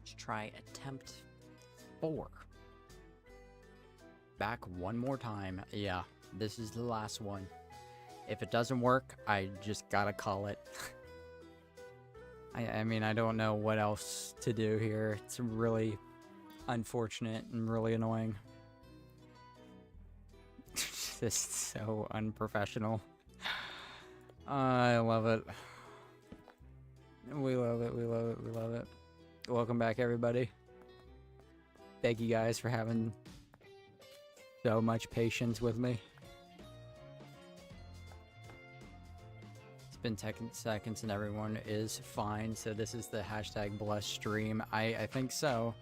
Let's try attempt 4. Back one more time. Yeah, this is the last one. If it doesn't work, I just gotta call it. I mean, I don't know what else to do here. It's really unfortunate and really annoying. This is so unprofessional. I love it. We love it, we love it, we love it. Welcome back, everybody. Thank you guys for having so much patience with me. It's been 10 seconds and everyone is fine, so this is the hashtag blessed stream. I think so.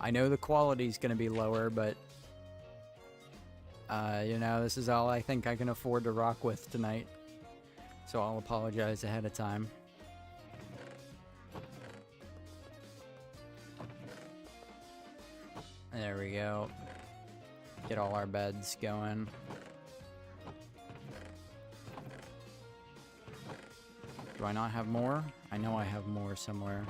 I know the quality's gonna be lower, but you know, this is all I think I can afford to rock with tonight. So I'll apologize ahead of time. There we go. Get all our beds going. Do I not have more? I know I have more somewhere.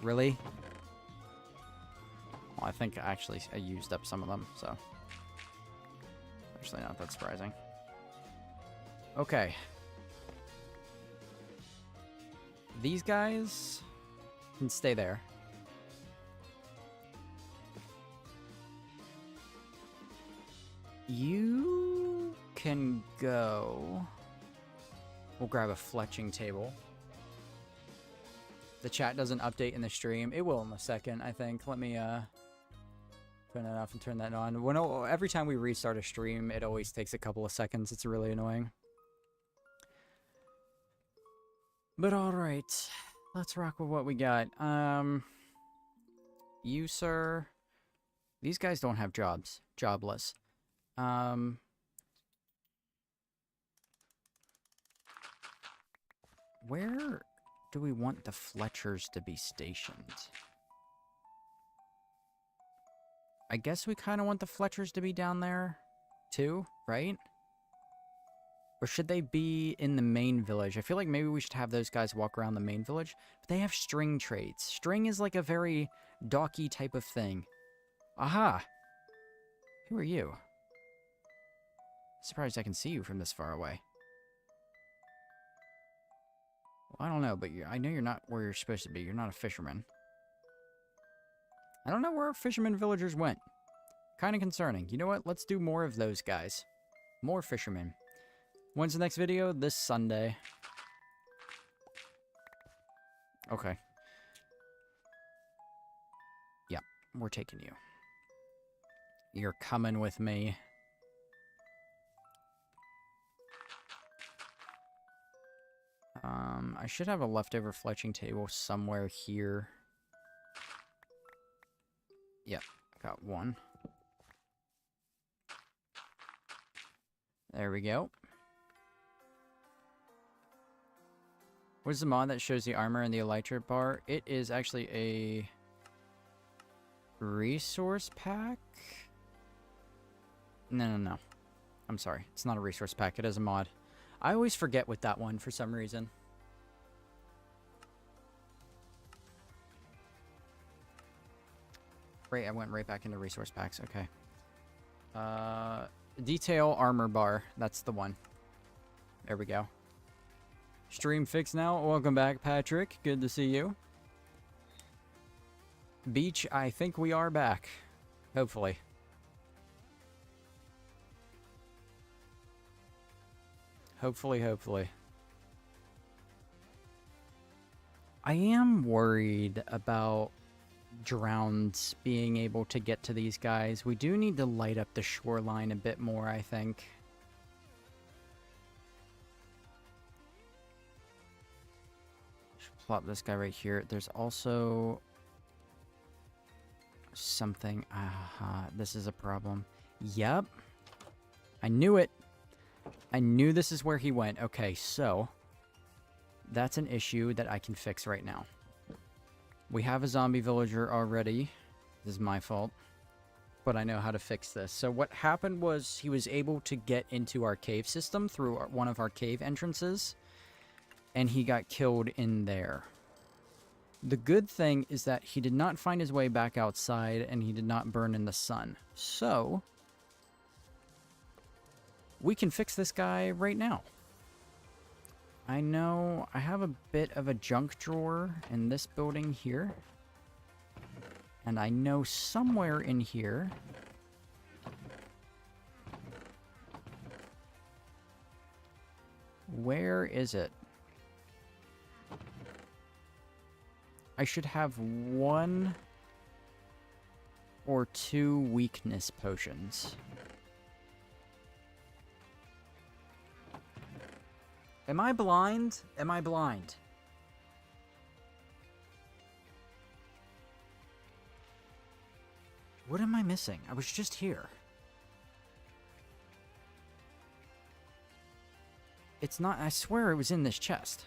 Really? Well, I think actually I used up some of them, so. Actually, not that surprising. Okay. These guys can stay there. You can go. We'll grab a fletching table. The chat doesn't update in the stream. It will in a second, I think. Let me turn that off and turn that on. Every time we restart a stream, it always takes a couple of seconds. It's really annoying. But alright. Let's rock with what we got. You, sir. These guys don't have jobs. Jobless. Where do we want the Fletchers to be stationed? I guess we kind of want the Fletchers to be down there, too, right? Or should they be in the main village? I feel like maybe we should have those guys walk around the main village. But they have string trades. String is like a very docky type of thing. Aha! Who are you? Surprised I can see you from this far away. Well, I don't know, but I know you're not where you're supposed to be. You're not a fisherman. I don't know where our fisherman villagers went. Kind of concerning. You know what? Let's do more of those guys. More fishermen. When's the next video? This Sunday. Okay. Yeah, we're taking you. You're coming with me. I should have a leftover fletching table somewhere here. Yep, got one. There we go. What is the mod that shows the armor and the elytra bar? It is actually a resource pack? No. I'm sorry. It's not a resource pack. It is a mod. I always forget with that one for some reason. Right, I went right back into resource packs. Okay. Detail armor bar. That's the one. There we go. Stream fixed now. Welcome back, Patrick. Good to see you. Beach, I think we are back. Hopefully. Hopefully. I am worried about drowns being able to get to these guys. We do need to light up the shoreline a bit more, I think. Should plop this guy right here. There's also something. This is a problem. Yep. I knew it. I knew this is where he went. Okay, so that's an issue that I can fix right now. We have a zombie villager already. This is my fault. But I know how to fix this. So what happened was he was able to get into our cave system through one of our cave entrances. and he got killed in there. The good thing is that he did not find his way back outside, and he did not burn in the sun. So, we can fix this guy right now. I know I have a bit of a junk drawer in this building here. And I know somewhere in here... Where is it? I should have 1 or 2 weakness potions. Am I blind? Am I blind? What am I missing? I was just here. It's not... I swear it was in this chest.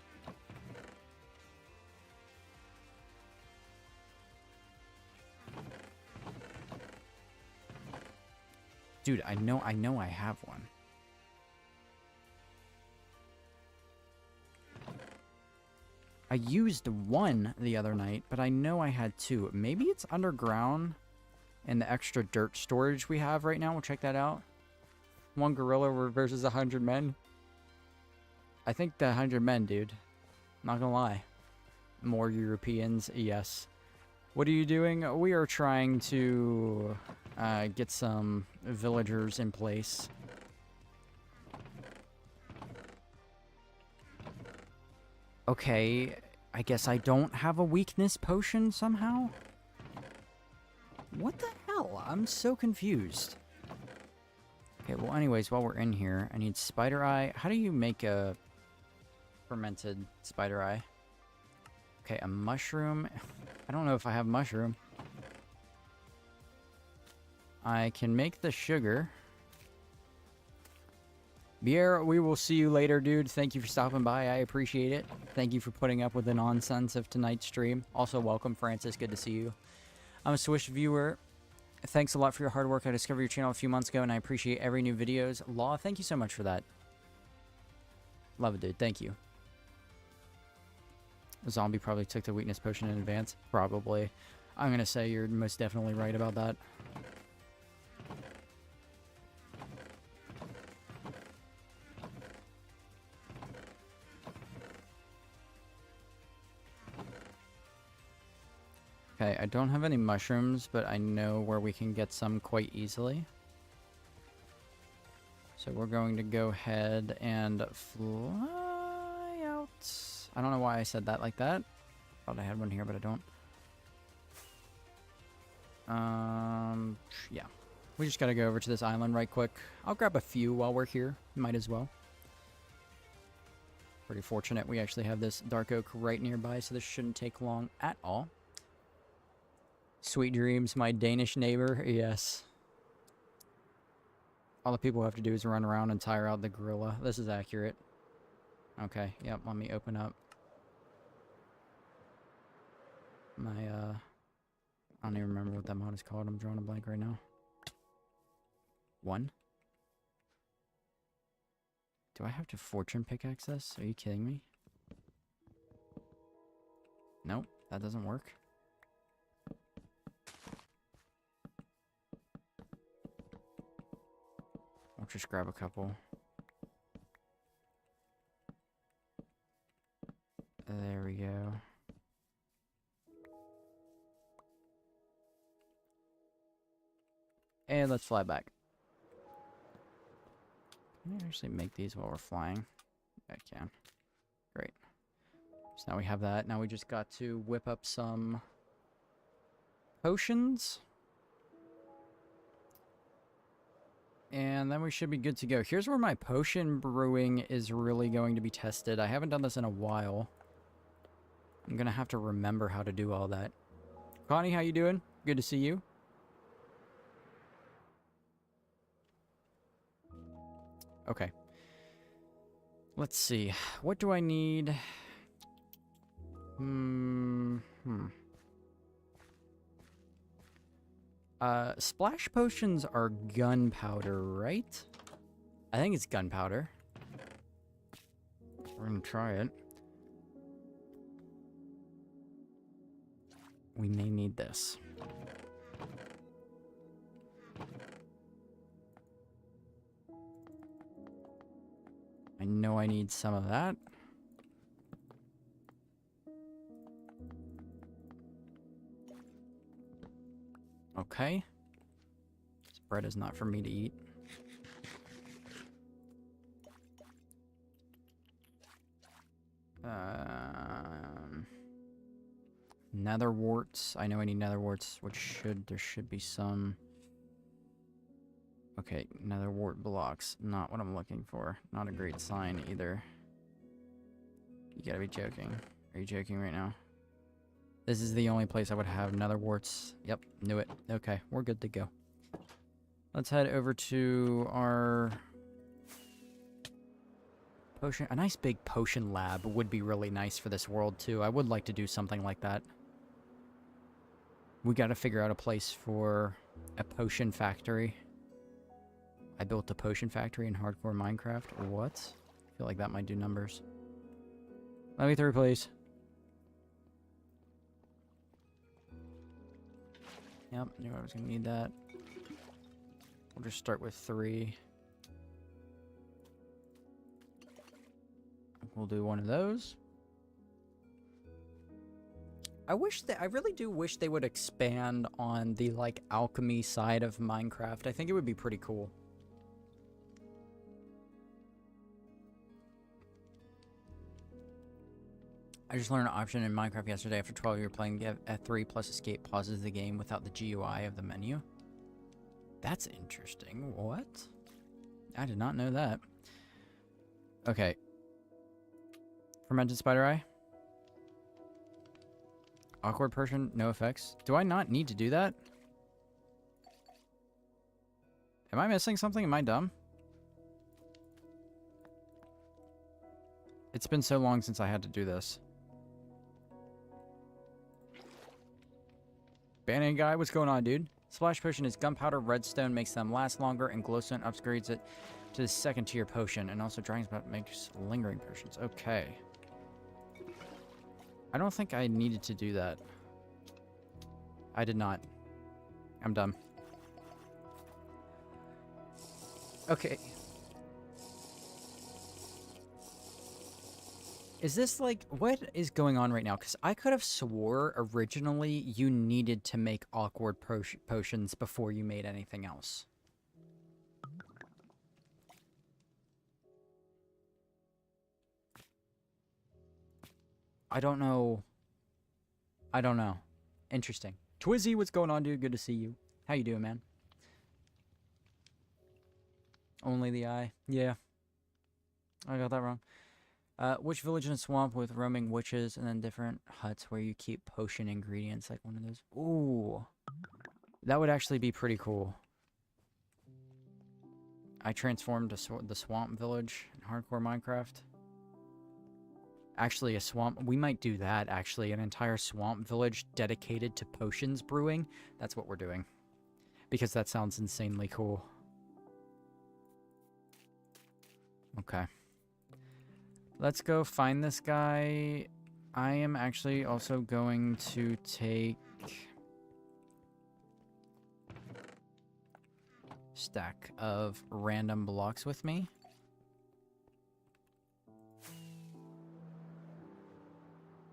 Dude, I know I have one. I used 1 the other night, but I know I had 2. Maybe it's underground in the extra dirt storage we have right now. We'll check that out. 1 gorilla versus 100 men. I think the 100 men, dude. Not gonna lie. More Europeans, yes. What are you doing? We are trying to get some villagers in place. Okay, I guess I don't have a weakness potion somehow? What the hell? I'm so confused. Okay, well anyways, while we're in here, I need spider eye. How do you make a fermented spider eye? Okay, a mushroom. I don't know if I have mushroom. I can make the sugar. Pierre, we will see you later, dude. Thank you for stopping by. I appreciate it. Thank you for putting up with the nonsense of tonight's stream. Also, welcome, Francis. Good to see you. I'm a Swish viewer. Thanks a lot for your hard work. I discovered your channel a few months ago, and I appreciate every new videos. Law, thank you so much for that. Love it, dude. Thank you. The zombie probably took the weakness potion in advance. Probably. I'm going to say you're most definitely right about that. Okay, I don't have any mushrooms, but I know where we can get some quite easily. So we're going to go ahead and fly out. I don't know why I said that like that. Thought I had one here, but I don't. Yeah. We just gotta go over to this island right quick. I'll grab a few while we're here. Might as well. Pretty fortunate we actually have this dark oak right nearby, so this shouldn't take long at all. Sweet dreams, my Danish neighbor. Yes. All the people have to do is run around and tire out the gorilla. This is accurate. Okay, yep, let me open up my, I don't even remember what that mod is called. I'm drawing a blank right now. 1? Do I have to fortune pickaxe this? Are you kidding me? Nope, that doesn't work. I'll just grab a couple. There we go. And let's fly back. Can I actually make these while we're flying? I can. Great. So now we have that. Now we just got to whip up some potions. And then we should be good to go. Here's where my potion brewing is really going to be tested. I haven't done this in a while. I'm going to have to remember how to do all that. Connie, how you doing? Good to see you. Okay. Let's see. What do I need? Splash potions are gunpowder, right? I think it's gunpowder. We're gonna try it. we may need this. I know I need some of that. Okay. This bread is not for me to eat. Nether warts. I know I need nether warts, there should be some. Okay, nether wart blocks. Not what I'm looking for. Not a great sign either. You gotta be joking. Are you joking right now? This is the only place I would have nether warts. Yep, knew it. Okay, we're good to go. Let's head over to our potion. A nice big potion lab would be really nice for this world too. I would like to do something like that. We gotta figure out a place for a potion factory. I built a potion factory in hardcore Minecraft. What? I feel like that might do numbers. Let me through, please. Yep, knew I was gonna need that. We'll just start with 3. We'll do one of those. I really do wish they would expand on the, like, alchemy side of Minecraft. I think it would be pretty cool. I just learned an option in Minecraft yesterday. After 12 years playing, F3 plus escape pauses the game without the GUI of the menu. That's interesting. What? I did not know that. Okay. Fermented spider eye. Awkward person, no effects. Do I not need to do that? Am I missing something? Am I dumb? It's been so long since I had to do this. Banning guy, what's going on, dude? Splash potion is gunpowder, redstone makes them last longer, and glowstone upgrades it to the 2nd tier potion, and also dragon spout makes lingering potions. Okay. I don't think I needed to do that. I did not. I'm done. Okay. Is this like, what is going on right now? Because I could have swore originally you needed to make awkward potions before you made anything else. I don't know. I don't know. Interesting. Twizzy, what's going on, dude? Good to see you. How you doing, man? Only the eye. Yeah. I got that wrong. Which village in a swamp with roaming witches and then different huts where you keep potion ingredients, like one of those? Ooh. That would actually be pretty cool. I transformed the swamp village in hardcore Minecraft. Actually, a swamp. We might do that, actually. An entire swamp village dedicated to potions brewing. That's what we're doing. Because that sounds insanely cool. Okay. Let's go find this guy. I am actually also going to take stack of random blocks with me.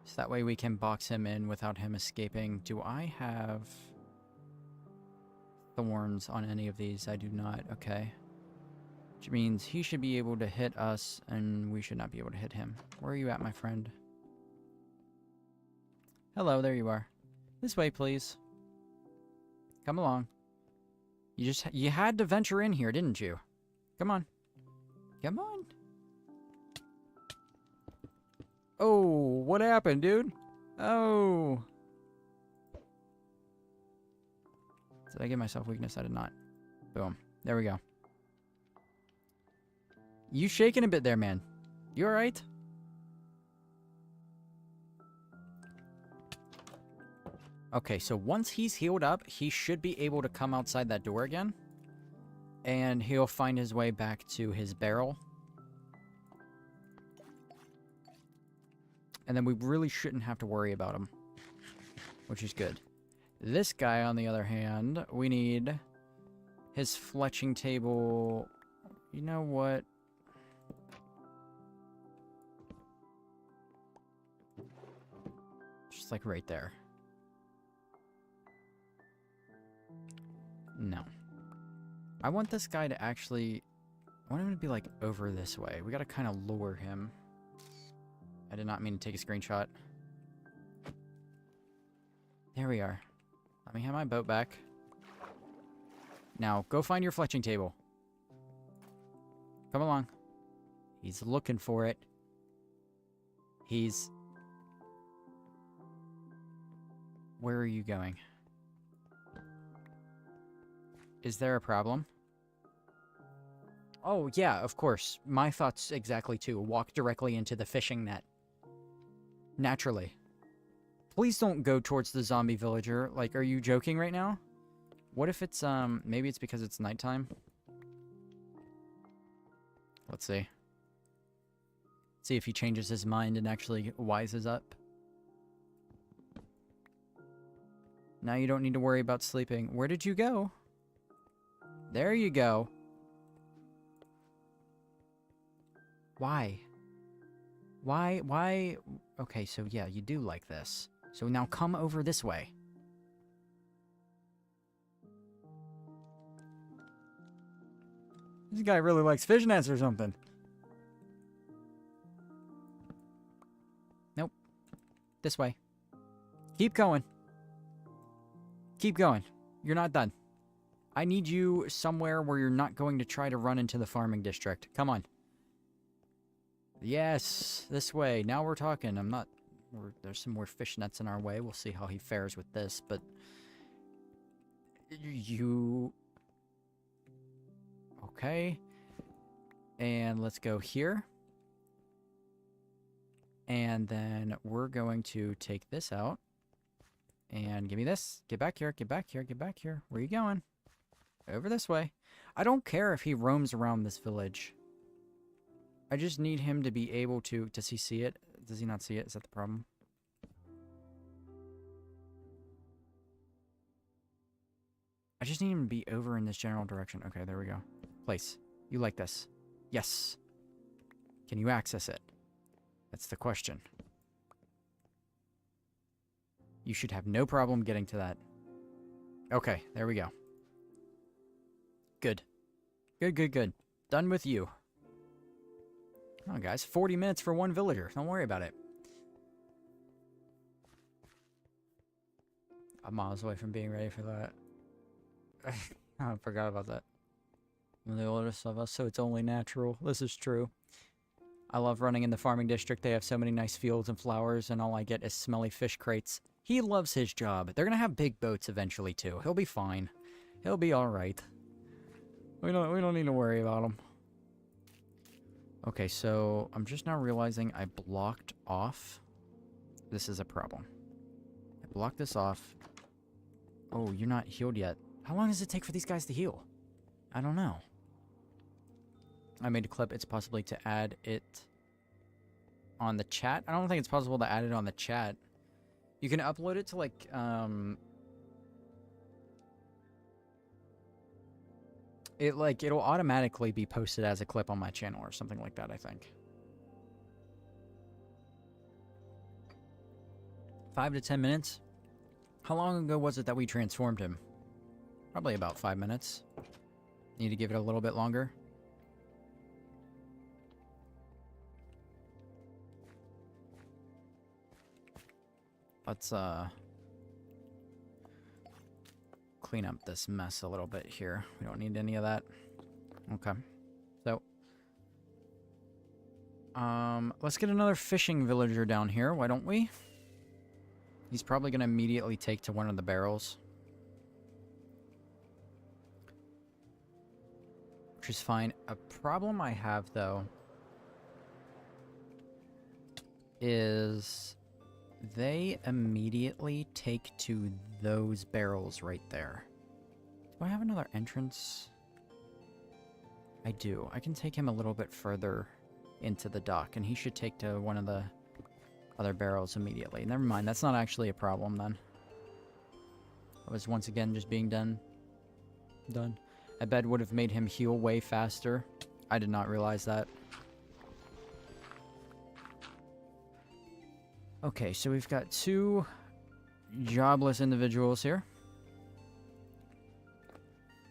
So that way we can box him in without him escaping. Do I have thorns on any of these? I do not. Okay. Which means he should be able to hit us, and we should not be able to hit him. Where are you at, my friend? Hello, there you are. This way, please. Come along. You had to venture in here, didn't you? Come on. Come on. Oh, what happened, dude? Oh. Did I give myself weakness? I did not. Boom. There we go. You shaking a bit there, man. You alright? Okay, so once he's healed up, he should be able to come outside that door again. And he'll find his way back to his barrel. And then we really shouldn't have to worry about him. which is good. This guy, on the other hand, we need his fletching table. You know what? Just like right there. No. I want this guy to actually... I want him to be like over this way. We gotta kind of lure him. I did not mean to take a screenshot. There we are. Let me have my boat back. Now, go find your fletching table. Come along. He's looking for it. He's... Where are you going? Is there a problem? Oh, yeah, of course. My thoughts exactly, too. Walk directly into the fishing net. Naturally. Please don't go towards the zombie villager. Like, are you joking right now? What if it's, maybe it's because it's nighttime? Let's see. See if he changes his mind and actually wises up. Now you don't need to worry about sleeping. Where did you go? There you go. Why? Why? Okay, so yeah, you do like this. So now come over this way. This guy really likes fish nets or something. Nope. This way. Keep going. Keep going. You're not done. I need you somewhere where you're not going to try to run into the farming district. Come on. Yes, this way. Now we're talking. There's some more fish nets in our way. We'll see how he fares with this, but... You... Okay. And let's go here. And then we're going to take this out. And give me this. Get back here, get back here, get back here. Where are you going? Over this way. I don't care if he roams around this village. I just need him to be able to... Does he see it? Does he not see it? Is that the problem? I just need him to be over in this general direction. Okay, there we go. Place. You like this? Yes. Can you access it? That's the question. You should have no problem getting to that. Okay, there we go. Good. Good. Done with you. Come on, guys. 40 minutes for one villager. Don't worry about it. I'm miles away from being ready for that. I forgot about that. I'm the oldest of us, so it's only natural. This is true. I love running in the farming district. They have so many nice fields and flowers, and all I get is smelly fish crates. He loves his job. They're gonna have big boats eventually, too. He'll be fine. He'll be alright. We don't need to worry about him. Okay, so I'm just now realizing I blocked off. This is a problem. I blocked this off. Oh, you're not healed yet. How long does it take for these guys to heal? I don't know. I made a clip. It's possibly to add it on the chat. I don't think it's possible to add it on the chat. You can upload it to, like, it'll automatically be posted as a clip on my channel or something like that, I think. 5 to 10 minutes? How long ago was it that we transformed him? Probably about 5 minutes. Need to give it a little bit longer. Let's, clean up this mess a little bit here. We don't need any of that. Okay. So, let's get another fishing villager down here, why don't we? He's probably going to immediately take to one of the barrels. Which is fine. A problem I have, though, is they immediately take to those barrels right there. Do I have another entrance? I do. I can take him a little bit further into the dock, and he should take to one of the other barrels immediately. Never mind, that's not actually a problem then. was once again just being done. A bed would have made him heal way faster. I did not realize that. Okay, so we've got 2 jobless individuals here.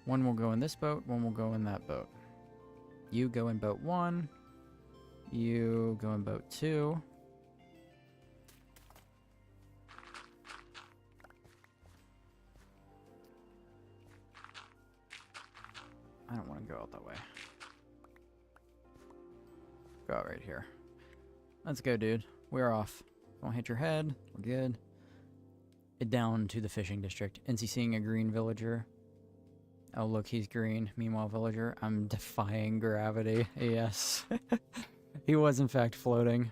One will go in this boat, one will go in that boat. You go in boat 1. You go in boat 2. I don't want to go out that way. Go out right here. Let's go, dude. We're off. Don't hit your head. We're good. Down to the fishing district. Incy seeing a green villager. Oh, look, he's green. Meanwhile, villager, I'm defying gravity. Yes. He was, in fact, floating.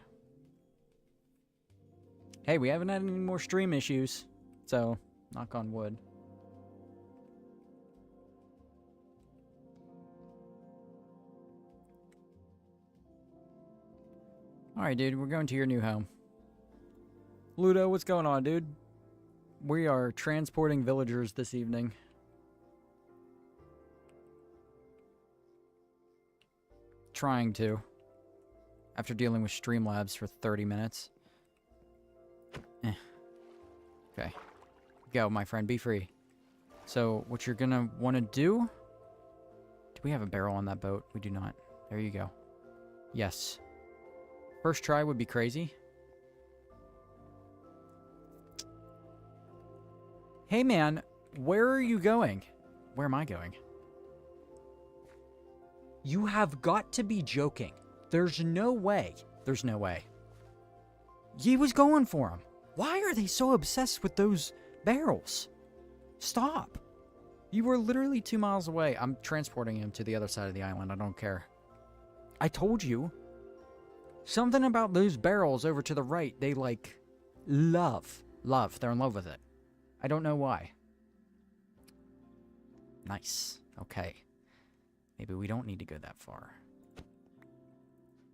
Hey, we haven't had any more stream issues. So, knock on wood. Alright, dude, we're going to your new home. Ludo, what's going on, dude? We are transporting villagers this evening. Trying to. After dealing with Streamlabs for 30 minutes. Okay. Go, my friend, be free. So, what you're gonna want to do... Do we have a barrel on that boat? We do not. There you go. Yes. First try would be crazy. Hey man, where are you going? Where am I going? You have got to be joking. There's no way. There's no way. He was going for him. Why are they so obsessed with those barrels? Stop. You were literally 2 miles away. I'm transporting him to the other side of the island. I don't care. I told you. Something about those barrels over to the right, they, like, love. Love. They're in love with it. I don't know why. Nice. Okay. Maybe we don't need to go that far.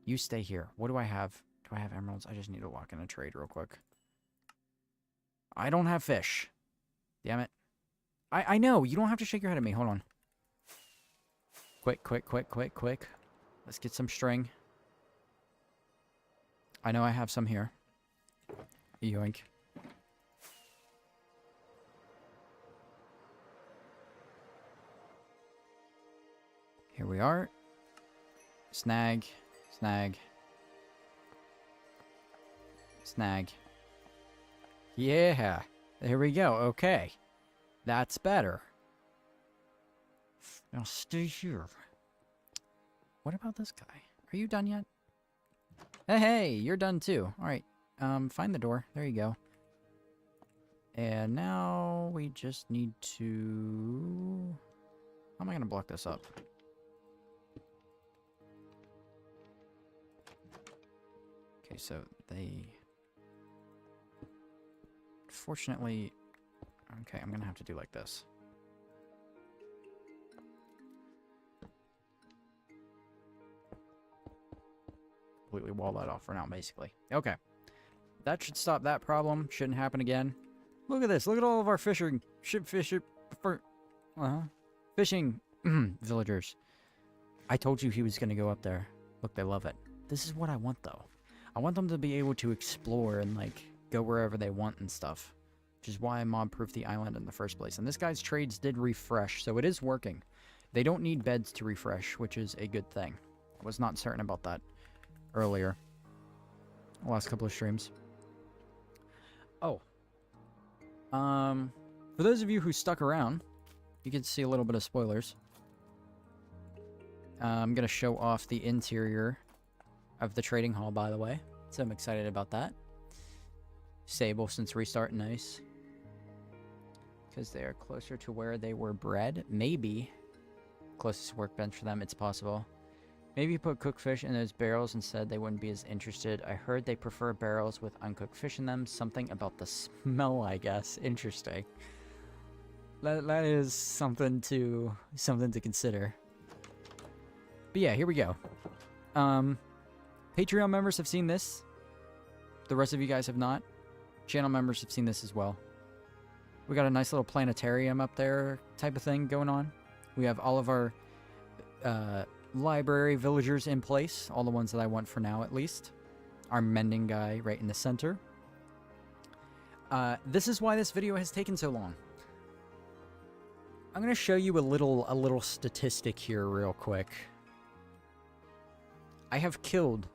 You stay here. What do I have? Do I have emeralds? I just need to lock in a trade real quick. I don't have fish. Damn it. I know. You don't have to shake your head at me. Hold on. Quick, quick, quick, quick, quick. Let's get some string. I know I have some here. Yoink. Here we are. Snag. Snag. Snag. Yeah. There we go. Okay. That's better. Now stay here. What about this guy? Are you done yet? Hey, you're done too. Alright. Find the door. There you go. And now we just need to... How am I going to block this up? Okay, so they... Fortunately... Okay, I'm going to have to do like this. Completely wall that off for now, basically. Okay. That should stop that problem. Shouldn't happen again. Look at this. Look at all of our fishing villagers. I told you he was going to go up there. Look, they love it. This is what I want, though. I want them to be able to explore and, like, go wherever they want and stuff. Which is why I mob-proofed the island in the first place. And this guy's trades did refresh, so it is working. They don't need beds to refresh, which is a good thing. I was not certain about that earlier. The last couple of streams. Oh. For those of you who stuck around, you can see a little bit of spoilers. I'm going to show off the interior of the trading hall, by the way. So I'm excited about that. Stable since restart, nice. Because they are closer to where they were bred. Maybe. Closest workbench for them, it's possible. Maybe put cooked fish in those barrels and said they wouldn't be as interested. I heard they prefer barrels with uncooked fish in them. Something about the smell, I guess. Interesting. That is something to consider. But yeah, here we go. Patreon members have seen this. The rest of you guys have not. Channel members have seen this as well. We got a nice little planetarium up there type of thing going on. We have all of our library villagers in place, all the ones that I want for now at least. Our mending guy right in the center. This is why this video has taken so long. I'm going to show you a little statistic here real quick. I have killed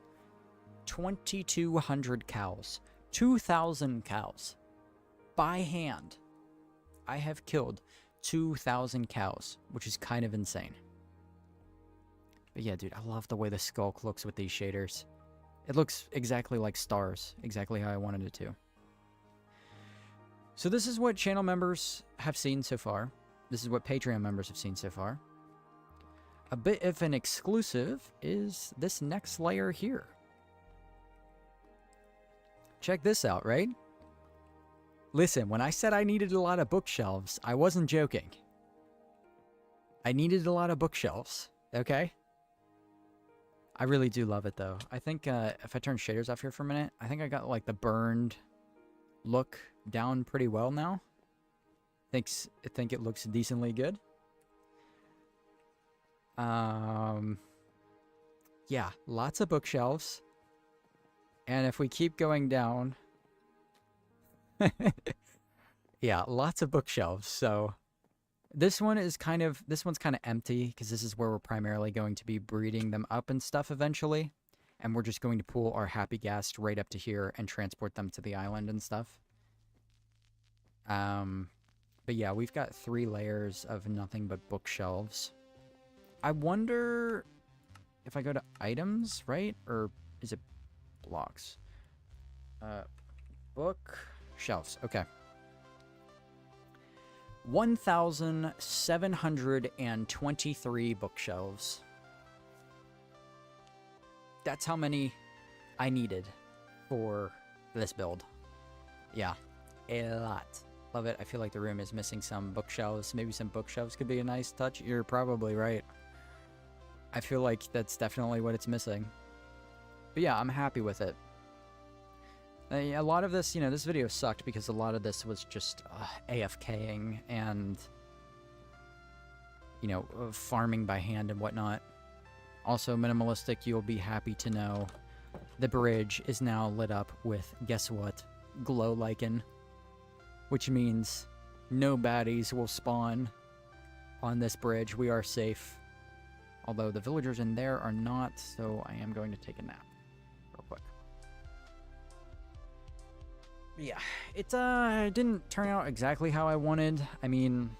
2,200 cows. 2,000 cows. By hand. I have killed 2,000 cows, which is kind of insane. But yeah, dude, I love the way the skulk looks with these shaders. It looks exactly like stars, exactly how I wanted it to. So this is what channel members have seen so far. This is what Patreon members have seen so far. A bit of an exclusive is this next layer here. Check this out, right? Listen, when I said I needed a lot of bookshelves, I wasn't joking. I needed a lot of bookshelves, okay? I really do love it, though. I think if I turn shaders off here for a minute, I think I got, like, the burned look down pretty well now. I think it looks decently good. Yeah, lots of bookshelves. And if we keep going down... yeah, lots of bookshelves. So this one's kind of empty because this is where we're primarily going to be breeding them up and stuff eventually. And we're just going to pull our happy ghast right up to here and transport them to the island and stuff. But yeah, we've got 3 layers of nothing but bookshelves. I wonder if I go to items, right? Or is it blocks? Bookshelves. Okay. 1,723 bookshelves. That's how many I needed for this build. Yeah, a lot. Love it. I feel like the room is missing some bookshelves. Maybe some bookshelves could be a nice touch. You're probably right. I feel like that's definitely what it's missing. But yeah, I'm happy with it. A lot of this, this video sucked because a lot of this was just AFKing and, farming by hand and whatnot. Also, minimalistic, you'll be happy to know the bridge is now lit up with, guess what? Glow lichen. Which means no baddies will spawn on this bridge. We are safe. Although the villagers in there are not, so I am going to take a nap real quick. Yeah, it didn't turn out exactly how I wanted. I mean,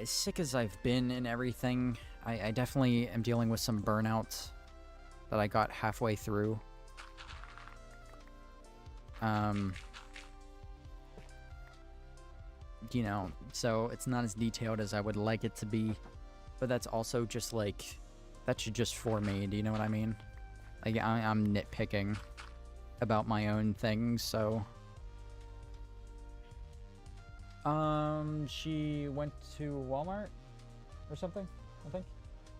as sick as I've been and everything, I definitely am dealing with some burnouts that I got halfway through. So it's not as detailed as I would like it to be, but that's also just like, that's just for me, do you know what I mean? Like, I'm nitpicking about my own things, so. She went to Walmart or something, I think.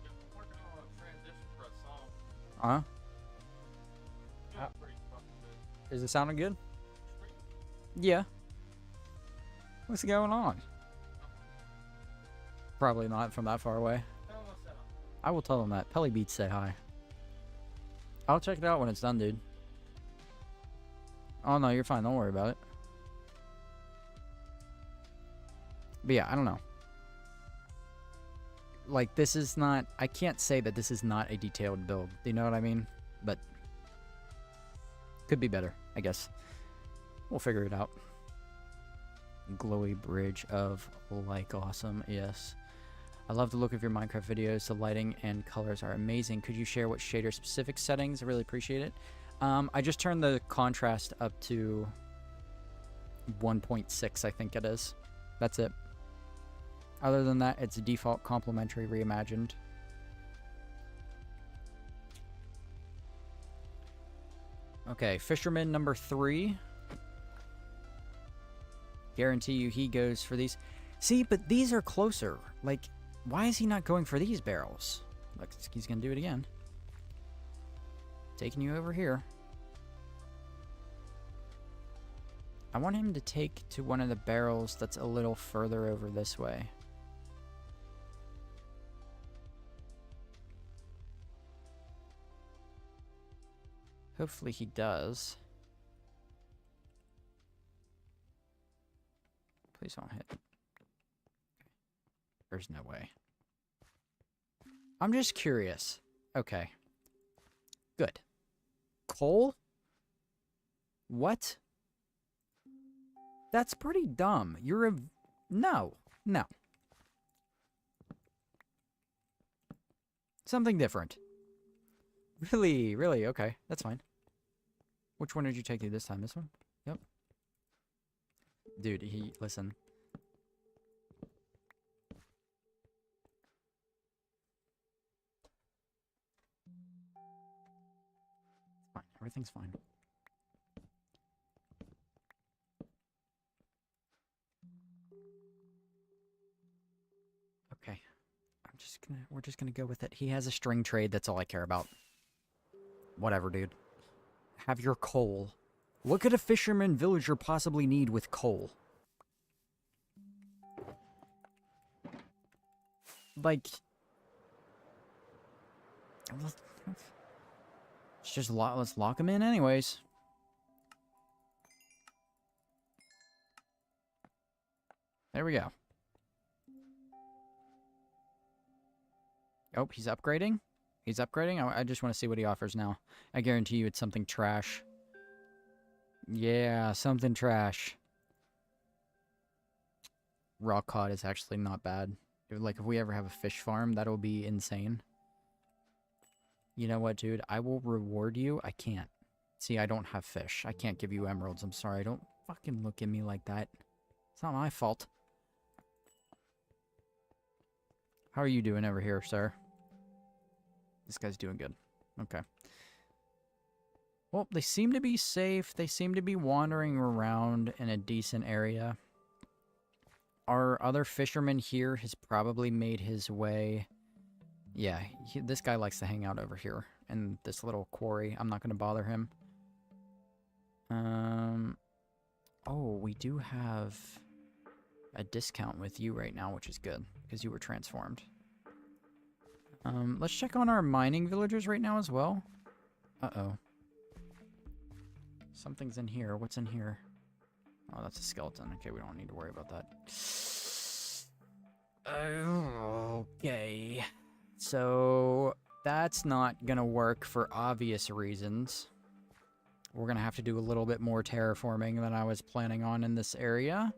Yeah, I'm working on a transition for a song. Uh-huh. Yeah, pretty fucking good. Is it sounding good? Yeah. What's going on? Probably not from that far away. Tell them what's up. I will tell them that. Pelly Beats say hi. I'll check it out when it's done, dude. Oh, no, you're fine. Don't worry about it. But yeah, I don't know. Like, this is not... I can't say that this is not a detailed build. Do you know what I mean? But... could be better, I guess. We'll figure it out. Glowy bridge of like awesome. Yes. I love the look of your Minecraft videos. The lighting and colors are amazing. Could you share what shader specific settings? I really appreciate it. I just turned the contrast up to 1.6, I think it is. That's it. Other than that, it's default complementary reimagined. Okay, fisherman number 3. Guarantee you he goes for these. See, but these are closer. Like, why is he not going for these barrels? Look, he's gonna do it again. Taking you over here. I want him to take to one of the barrels that's a little further over this way. Hopefully he does. Please don't hit. There's no way. I'm just curious. Okay. Good. Coal? What? That's pretty dumb. You're a... No. No. Something different. Really? Really? Okay. That's fine. Which one did you take to this time? This one? Yep. Dude, listen. Fine. Everything's fine. Okay. We're just gonna go with it. He has a string trade, that's all I care about. Whatever, dude. Have your coal. What could a fisherman villager possibly need with coal? Like... let's lock him in anyways. There we go. Oh, he's upgrading? He's upgrading? I just want to see what he offers now. I guarantee you it's something trash. Yeah, something trash. Raw cod is actually not bad. Like, if we ever have a fish farm, that'll be insane. You know what, dude? I will reward you. I can't. See, I don't have fish. I can't give you emeralds. I'm sorry. Don't fucking look at me like that. It's not my fault. How are you doing over here, sir? This guy's doing good. Okay. Well, they seem to be safe. They seem to be wandering around in a decent area. Our other fisherman here has probably made his way... Yeah, this guy likes to hang out over here in this little quarry. I'm not going to bother him. Oh, we do have a discount with you right now, which is good, because you were transformed. Let's check on our mining villagers right now as well. Uh-oh. Something's in here. What's in here? Oh, that's a skeleton. Okay, we don't need to worry about that. Okay. So, that's not gonna work for obvious reasons. We're gonna have to do a little bit more terraforming than I was planning on in this area.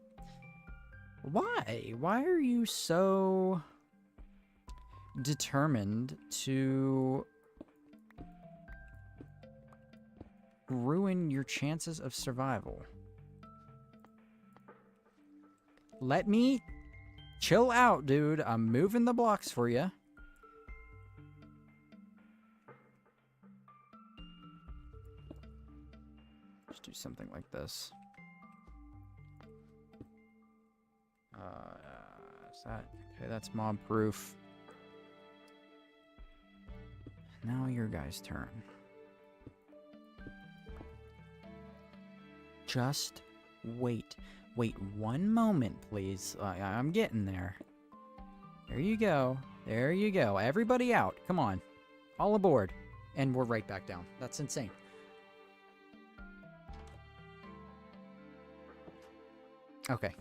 Why? Why are you so determined to ruin your chances of survival? Let me chill out, dude. I'm moving the blocks for you. Let's do something like this. Is that... Okay, that's mob proof. Now your guys' turn. Just wait. Wait 1 moment, please. I'm getting there. There you go. There you go. Everybody out. Come on. All aboard. And we're right back down. That's insane. Okay.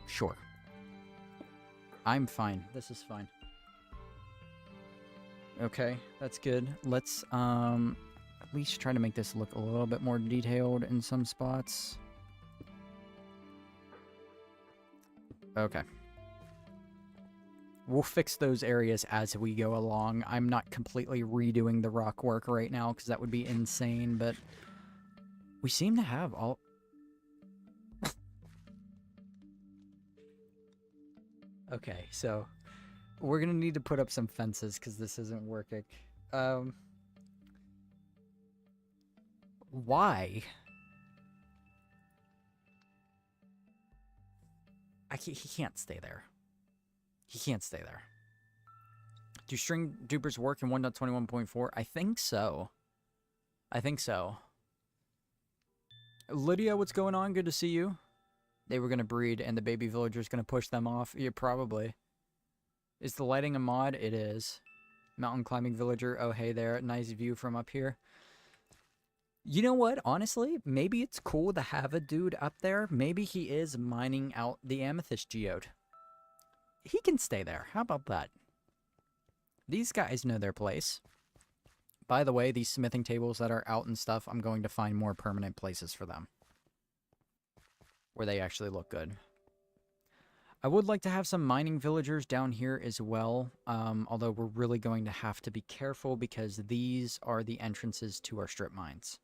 Sure. I'm fine. This is fine. Okay, that's good. Let's, at least try to make this look a little bit more detailed in some spots. Okay. We'll fix those areas as we go along. I'm not completely redoing the rock work right now, because that would be insane, but we seem to have all... Okay, so we're gonna need to put up some fences because this isn't working. Why? He can't stay there. He can't stay there. Do string dupers work in 1.21.4? I think so. I think so. Lydia, what's going on? Good to see you. They were going to breed and the baby villager's going to push them off. Yeah, probably. Is the lighting a mod? It is. Mountain climbing villager. Oh, hey there. Nice view from up here. You know what? Honestly, maybe it's cool to have a dude up there. Maybe he is mining out the amethyst geode. He can stay there. How about that? These guys know their place. By the way, these smithing tables that are out and stuff, I'm going to find more permanent places for them. Where they actually look good. I would like to have some mining villagers down here as well. Although we're really going to have to be careful because these are the entrances to our strip mines.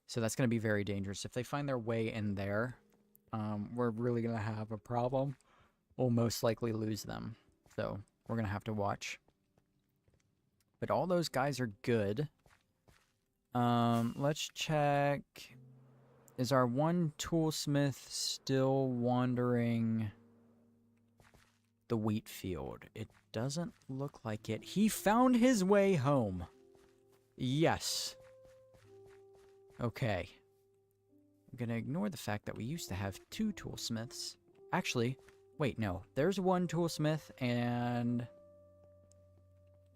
So that's going to be very dangerous. If they find their way in there, we're really going to have a problem. We'll most likely lose them. So we're going to have to watch. But all those guys are good. Let's check. Is our one toolsmith still wandering the wheat field? It doesn't look like it. He found his way home. Yes. Okay. I'm going to ignore the fact that we used to have 2 toolsmiths. Actually, wait, no. There's one toolsmith and...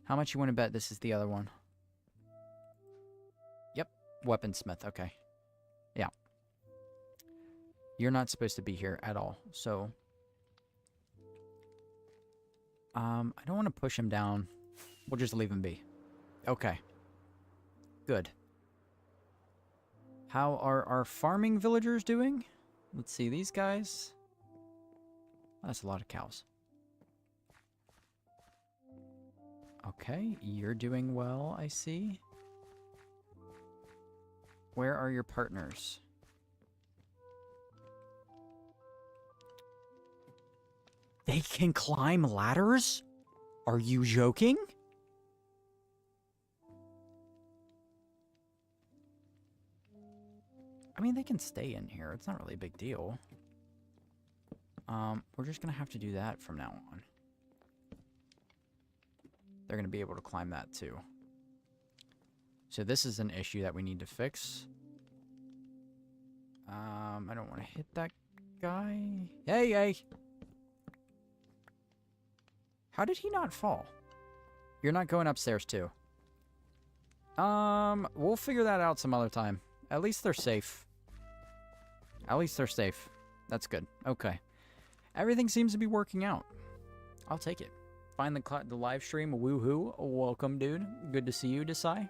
How much you want to bet this is the other one? Yep. Weaponsmith. Okay. Yeah. You're not supposed to be here at all, so... I don't want to push him down. We'll just leave him be. Okay. Good. How are our farming villagers doing? Let's see, these guys... That's a lot of cows. Okay, you're doing well, I see. Where are your partners? They can climb ladders? Are you joking? I mean, they can stay in here. It's not really a big deal. We're just gonna have to do that from now on. They're gonna be able to climb that too. So this is an issue that we need to fix. I don't want to hit that guy. Hey, hey! How did he not fall? You're not going upstairs too. We'll figure that out some other time. At least they're safe. At least they're safe. That's good. Okay. Everything seems to be working out. I'll take it. Find the live stream. Woohoo. Welcome, dude. Good to see you, Desai.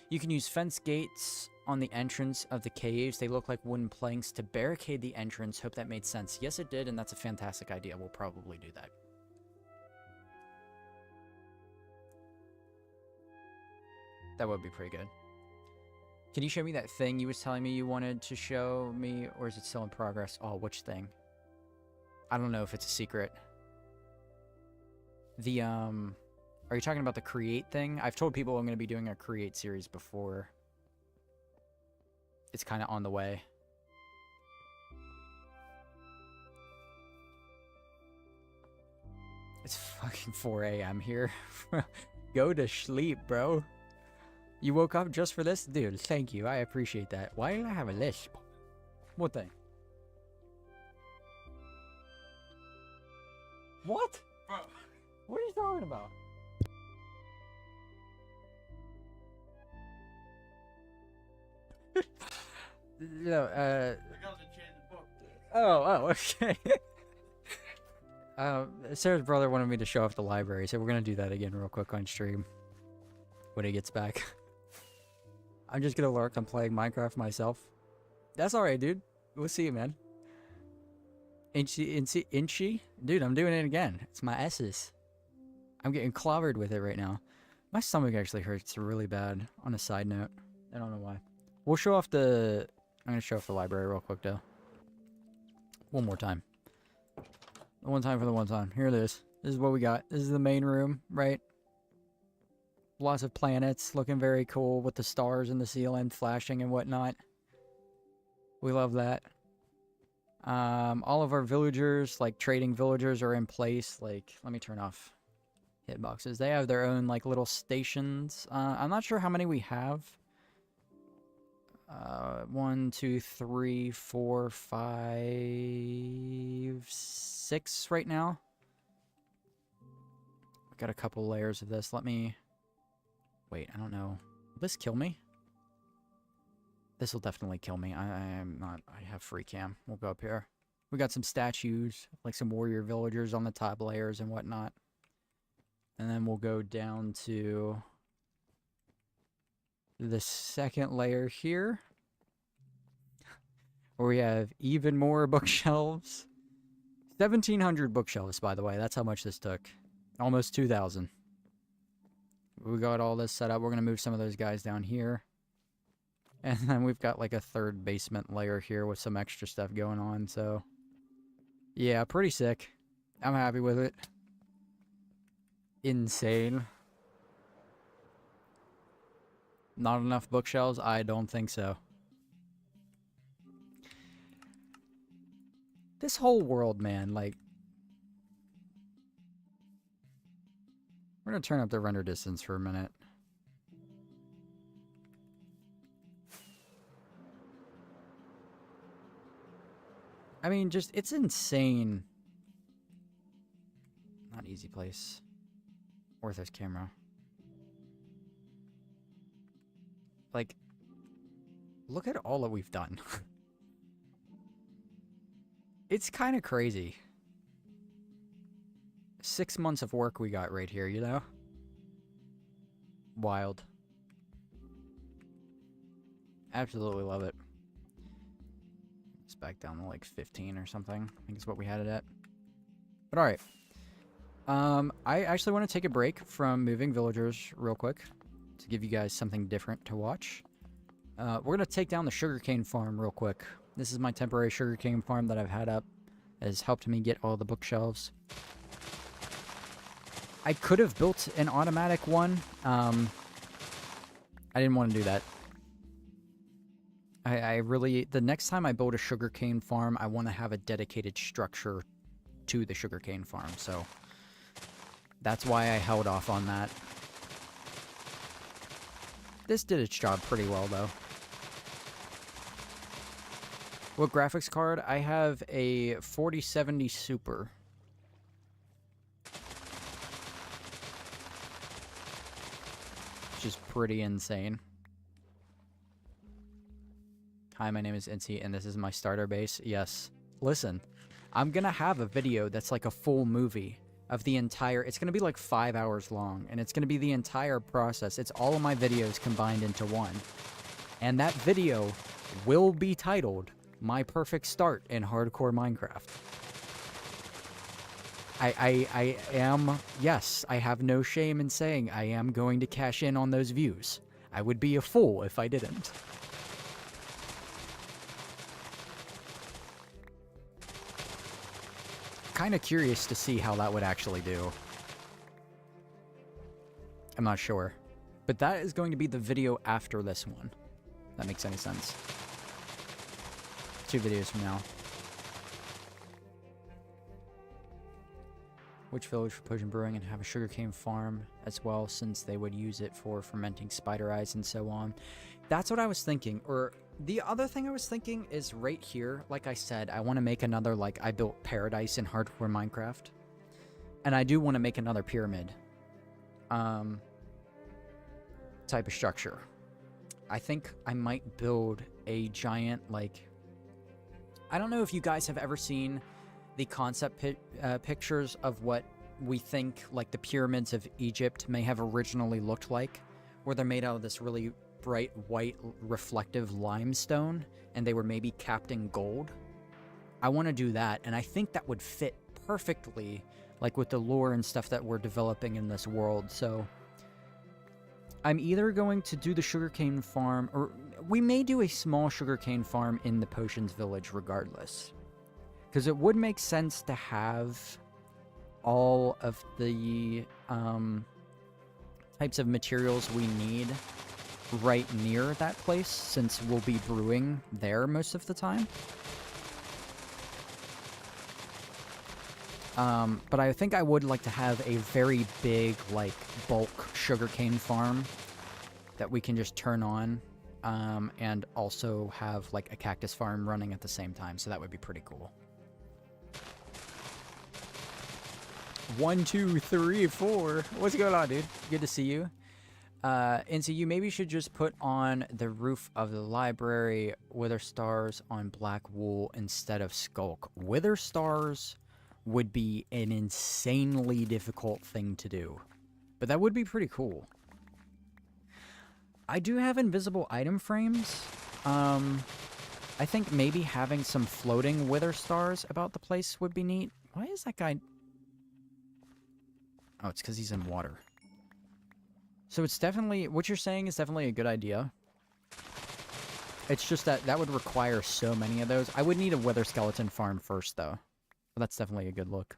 You can use fence gates on the entrance of the caves. They look like wooden planks to barricade the entrance. Hope that made sense. Yes, it did, and that's a fantastic idea. We'll probably do that. That would be pretty good. Can you show me that thing you was telling me you wanted to show me, or is it still in progress? Oh, which thing? I don't know if it's a secret. The, are you talking about the create thing? I've told people I'm going to be doing a create series before. It's kind of on the way. It's fucking 4 a.m. here. Go to sleep, bro. You woke up just for this? Dude, thank you. I appreciate that. Why did I have a lisp? What thing? What? Bro. What are you talking about? No, I got to change the book. Oh, okay. Sarah's brother wanted me to show off the library, so we're gonna do that again real quick on stream. When he gets back. I'm just gonna lurk. I'm playing Minecraft myself. That's alright, dude. We'll see you, man. Incy? Dude, I'm doing it again. It's my S's. I'm getting clobbered with it right now. My stomach actually hurts really bad, on a side note. I don't know why. We'll show off the... I'm gonna show off the library real quick, though. One more time. One time for the one time. Here it is. This is what we got. This is the main room, right? Lots of planets, looking very cool with the stars in the ceiling flashing and whatnot. We love that. All of our villagers, like trading villagers, are in place. Like, let me turn off hitboxes. They have their own like little stations. I'm not sure how many we have. 1, 2, 3, 4, 5, 6 right now. I've got a couple layers of this. Let me... Wait, I don't know. Will this kill me? This will definitely kill me. I'm not... I have free cam. We'll go up here. We got some statues, like some warrior villagers on the top layers and whatnot. And then we'll go down to the second layer here, where we have even more bookshelves. 1,700 bookshelves, by the way. That's how much this took. Almost 2,000. We got all this set up. We're going to move some of those guys down here. And then we've got like a third basement layer here with some extra stuff going on, so... Yeah, pretty sick. I'm happy with it. Insane. Not enough bookshelves? I don't think so. This whole world, man, like... We're gonna turn up the render distance for a minute. I mean, just, it's insane. Not easy place. Orthos camera. Like, look at all that we've done. It's kind of crazy. 6 months of work we got right here, you know? Wild. Absolutely love it. It's back down to like 15 or something. I think is what we had it at. But alright. I actually want to take a break from moving villagers real quick to give you guys something different to watch. We're going to take down the sugarcane farm real quick. This is my temporary sugarcane farm that I've had up. It has helped me get all the bookshelves. I could have built an automatic one. I didn't want to do that. I really... The next time I build a sugarcane farm, I want to have a dedicated structure to the sugarcane farm, so... That's why I held off on that. This did its job pretty well, though. What graphics card? I have a 4070 Super. Which is pretty insane. Hi, my name is Incy, and this is my starter base. Yes. Listen, I'm gonna have a video that's like a full movie of the entire... It's gonna be like 5 hours long, and it's gonna be the entire process. It's all of my videos combined into one. And that video will be titled My Perfect Start in Hardcore Minecraft. I am... Yes, I have no shame in saying I am going to cash in on those views. I would be a fool if I didn't. Kind of curious to see how that would actually do. I'm not sure. But that is going to be the video after this one. If that makes any sense. 2 videos from now. Which village for potion brewing and have a sugarcane farm as well, since they would use it for fermenting spider eyes and so on. That's what I was thinking. Or the other thing I was thinking is right here, like I said, I want to make another, like, I built paradise in hardcore Minecraft. And I do want to make another pyramid. Type of structure. I think I might build a giant, like... I don't know if you guys have ever seen the concept pictures of what we think, like, the pyramids of Egypt may have originally looked like. Where they're made out of this really bright white reflective limestone, and they were maybe capped in gold. I want to do that, and I think that would fit perfectly, like, with the lore and stuff that we're developing in this world. So I'm either going to do the sugarcane farm, or we may do a small sugarcane farm in the Potions Village regardless, because it would make sense to have all of the types of materials we need right near that place, since we'll be brewing there most of the time. But I think I would like to have a very big, like, bulk sugarcane farm that we can just turn on and also have like a cactus farm running at the same time, so that would be pretty cool. 1, 2, 3, 4. What's going on, dude? Good to see you. Incy, you maybe should just put on the roof of the library wither stars on black wool instead of skulk. Wither stars would be an insanely difficult thing to do, but that would be pretty cool. I do have invisible item frames. I think maybe having some floating wither stars about the place would be neat. Why is that guy... Oh, it's because he's in water. So it's definitely... What you're saying is definitely a good idea. It's just that that would require so many of those. I would need a wither skeleton farm first, though. But that's definitely a good look.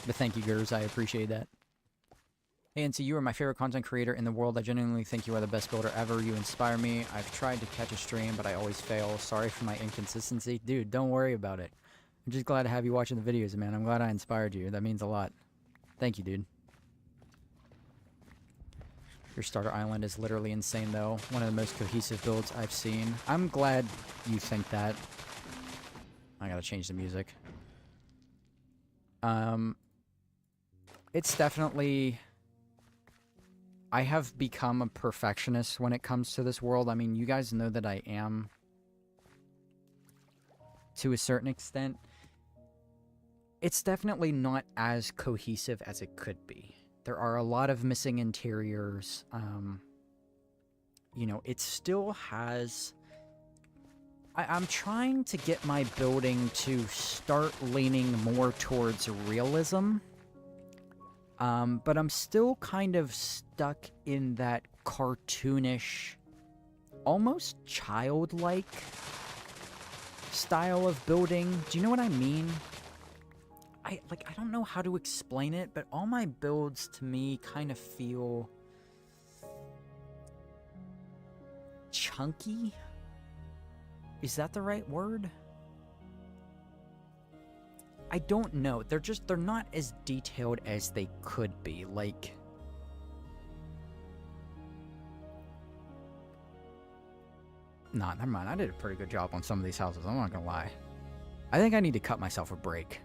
But thank you, Gers. I appreciate that. Hey, Incy, you are my favorite content creator in the world. I genuinely think you are the best builder ever. You inspire me. I've tried to catch a stream, but I always fail. Sorry for my inconsistency. Dude, don't worry about it. I'm just glad to have you watching the videos, man. I'm glad I inspired you. That means a lot. Thank you, dude. Your starter island is literally insane, though. One of the most cohesive builds I've seen. I'm glad you think that. I gotta change the music. It's definitely... I have become a perfectionist when it comes to this world. I mean, you guys know that I am to a certain extent. It's definitely not as cohesive as it could be. There are a lot of missing interiors. You know, it still has... I'm trying to get my building to start leaning more towards realism. But I'm still kind of stuck in that cartoonish, almost childlike style of building. Do you know what I mean? I don't know how to explain it, but all my builds to me kind of feel chunky. Is that the right word? I don't know. They're not as detailed as they could be. Like, nah, never mind. I did a pretty good job on some of these houses. I'm not gonna lie. I think I need to cut myself a break.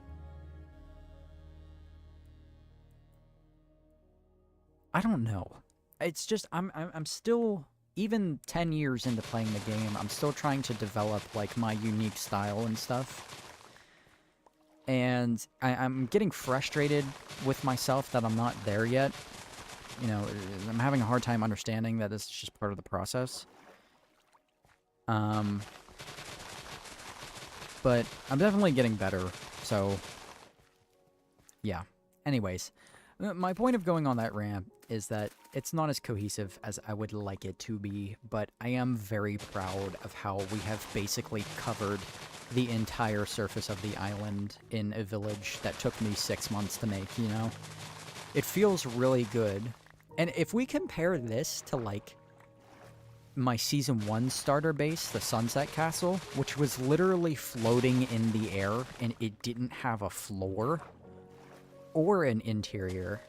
I don't know. It's just I'm still, even 10 years into playing the game, I'm still trying to develop like my unique style and stuff. And I'm getting frustrated with myself that I'm not there yet. You know, I'm having a hard time understanding that this is just part of the process. But I'm definitely getting better, so... Yeah. Anyways, my point of going on that rant is that it's not as cohesive as I would like it to be, but I am very proud of how we have basically covered the entire surface of the island in a village that took me 6 months to make, you know? It feels really good. And if we compare this to, like, my Season 1 starter base, the Sunset Castle, which was literally floating in the air and it didn't have a floor or an interior,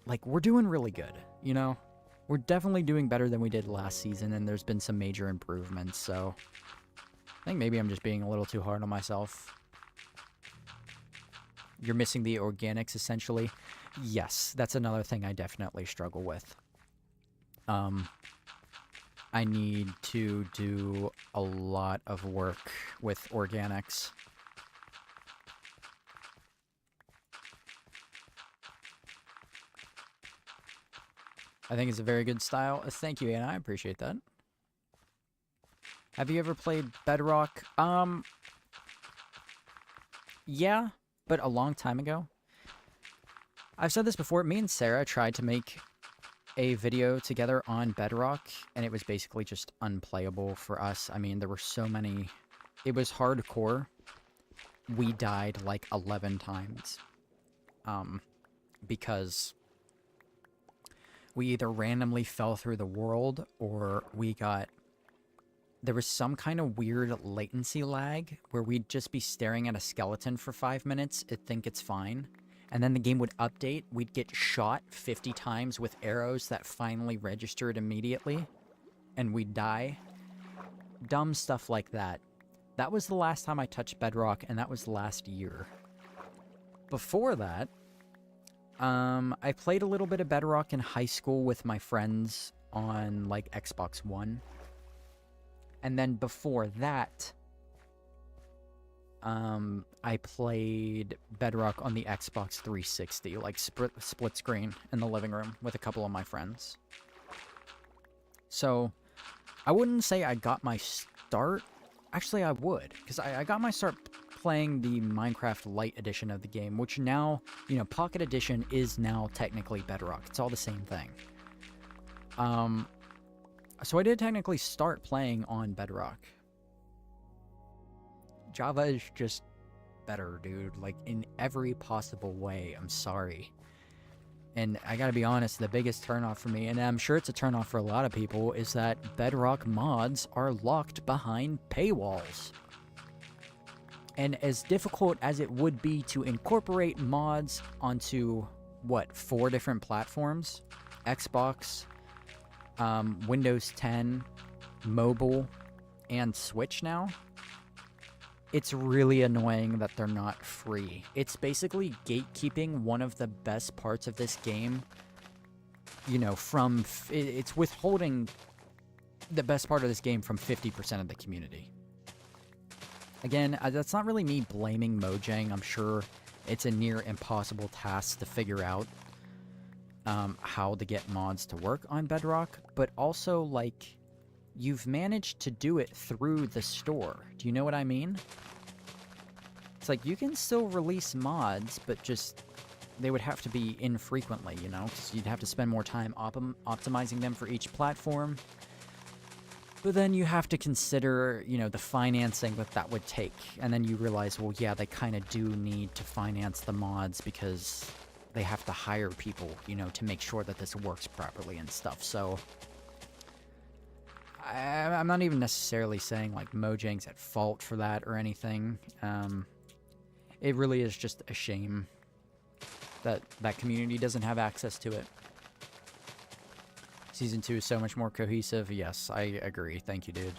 like, we're doing really good, you know? We're definitely doing better than we did last season, and there's been some major improvements, so... I think maybe I'm just being a little too hard on myself. You're missing the organics, essentially. Yes, that's another thing I definitely struggle with. I need to do a lot of work with organics. I think it's a very good style. Thank you, Anna. I appreciate that. Have you ever played Bedrock? Yeah, but a long time ago. I've said this before. Me and Sarah tried to make a video together on Bedrock, and it was basically just unplayable for us. I mean, there were so many... It was hardcore. We died like 11 times. Because we either randomly fell through the world, or we got... There was some kind of weird latency lag where we'd just be staring at a skeleton for 5 minutes, it'd think it's fine, and then the game would update. We'd get shot 50 times with arrows that finally registered immediately, and we'd die. Dumb stuff like that. That was the last time I touched Bedrock, and that was last year. Before that, I played a little bit of Bedrock in high school with my friends on, like, Xbox One. And then before that, I played Bedrock on the Xbox 360, like split screen in the living room with a couple of my friends. So, I wouldn't say I got my start. Actually, I would, because I got my start playing the Minecraft Lite edition of the game, which now, you know, Pocket Edition is now technically Bedrock. It's all the same thing. So I did technically start playing on Bedrock. Java is just better, dude. Like, in every possible way. I'm sorry. And I gotta be honest, the biggest turnoff for me, and I'm sure it's a turnoff for a lot of people, is that Bedrock mods are locked behind paywalls. And as difficult as it would be to incorporate mods onto, what, 4 different platforms? Xbox, Windows 10, mobile, and Switch now? It's really annoying that they're not free. It's basically gatekeeping one of the best parts of this game, you know, from... It's withholding the best part of this game from 50% of the community. Again, that's not really me blaming Mojang. I'm sure it's a near impossible task to figure out how to get mods to work on Bedrock, but also, like, you've managed to do it through the store. Do you know what I mean? It's like, you can still release mods, but just, they would have to be infrequently, you know? Because you'd have to spend more time optimizing them for each platform. But then you have to consider, you know, the financing that would take. And then you realize, well, yeah, they kind of do need to finance the mods because they have to hire people, you know, to make sure that this works properly and stuff. So I'm not even necessarily saying, like, Mojang's at fault for that or anything. It really is just a shame that that community doesn't have access to it. Season 2 is so much more cohesive. Yes, I agree. Thank you, dude.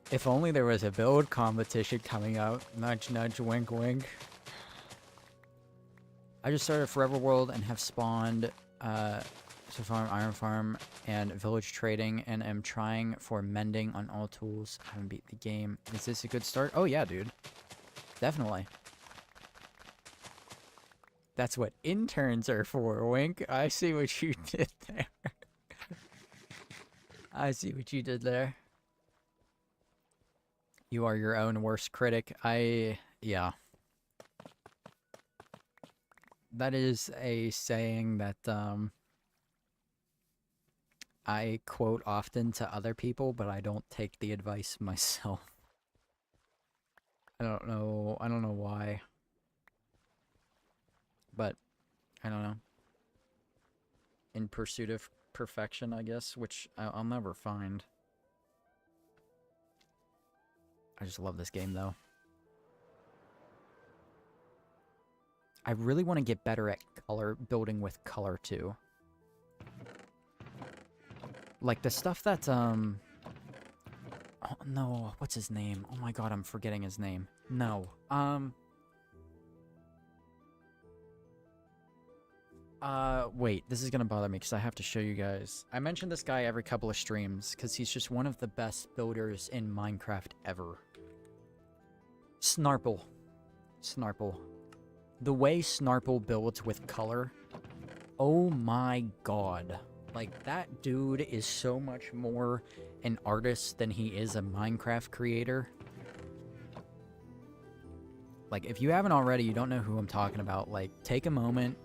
If only there was a build competition coming out. Nudge, nudge, wink, wink. I just started Forever World and have spawned So Farm, Iron Farm, and Village Trading, and am trying for Mending on all tools. I haven't beat the game. Is this a good start? Oh yeah, dude. Definitely. That's what interns are for, Wink. I see what you did there. I see what you did there. You are your own worst critic. Yeah. That is a saying that, I quote often to other people, but I don't take the advice myself. I don't know why. But, I don't know. In pursuit of perfection, I guess, which I'll never find. I just love this game, though. I really want to get better at building with color, too. Like, the stuff that, oh, no, what's his name? Oh my god, I'm forgetting his name. No, wait, this is gonna bother me, because I have to show you guys. I mention this guy every couple of streams, because he's just one of the best builders in Minecraft ever. Snarple. Snarple. The way Snarple builds with color, oh my god. Like, that dude is so much more an artist than he is a Minecraft creator. Like, if you haven't already, you don't know who I'm talking about, like, take a moment,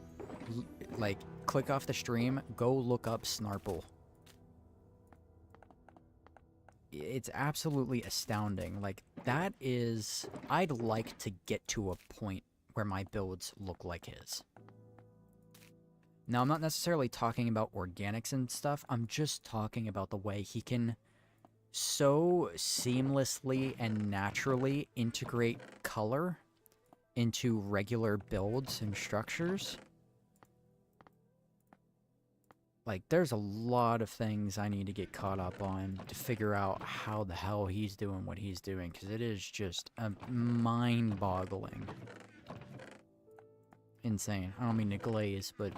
like, click off the stream, go look up Snarple. It's absolutely astounding. Like, that is... I'd like to get to a point where my builds look like his. Now, I'm not necessarily talking about organics and stuff. I'm just talking about the way he can so seamlessly and naturally integrate color into regular builds and structures. Like, there's a lot of things I need to get caught up on to figure out how the hell he's doing what he's doing, because it is just mind-boggling. Insane. I don't mean to glaze, but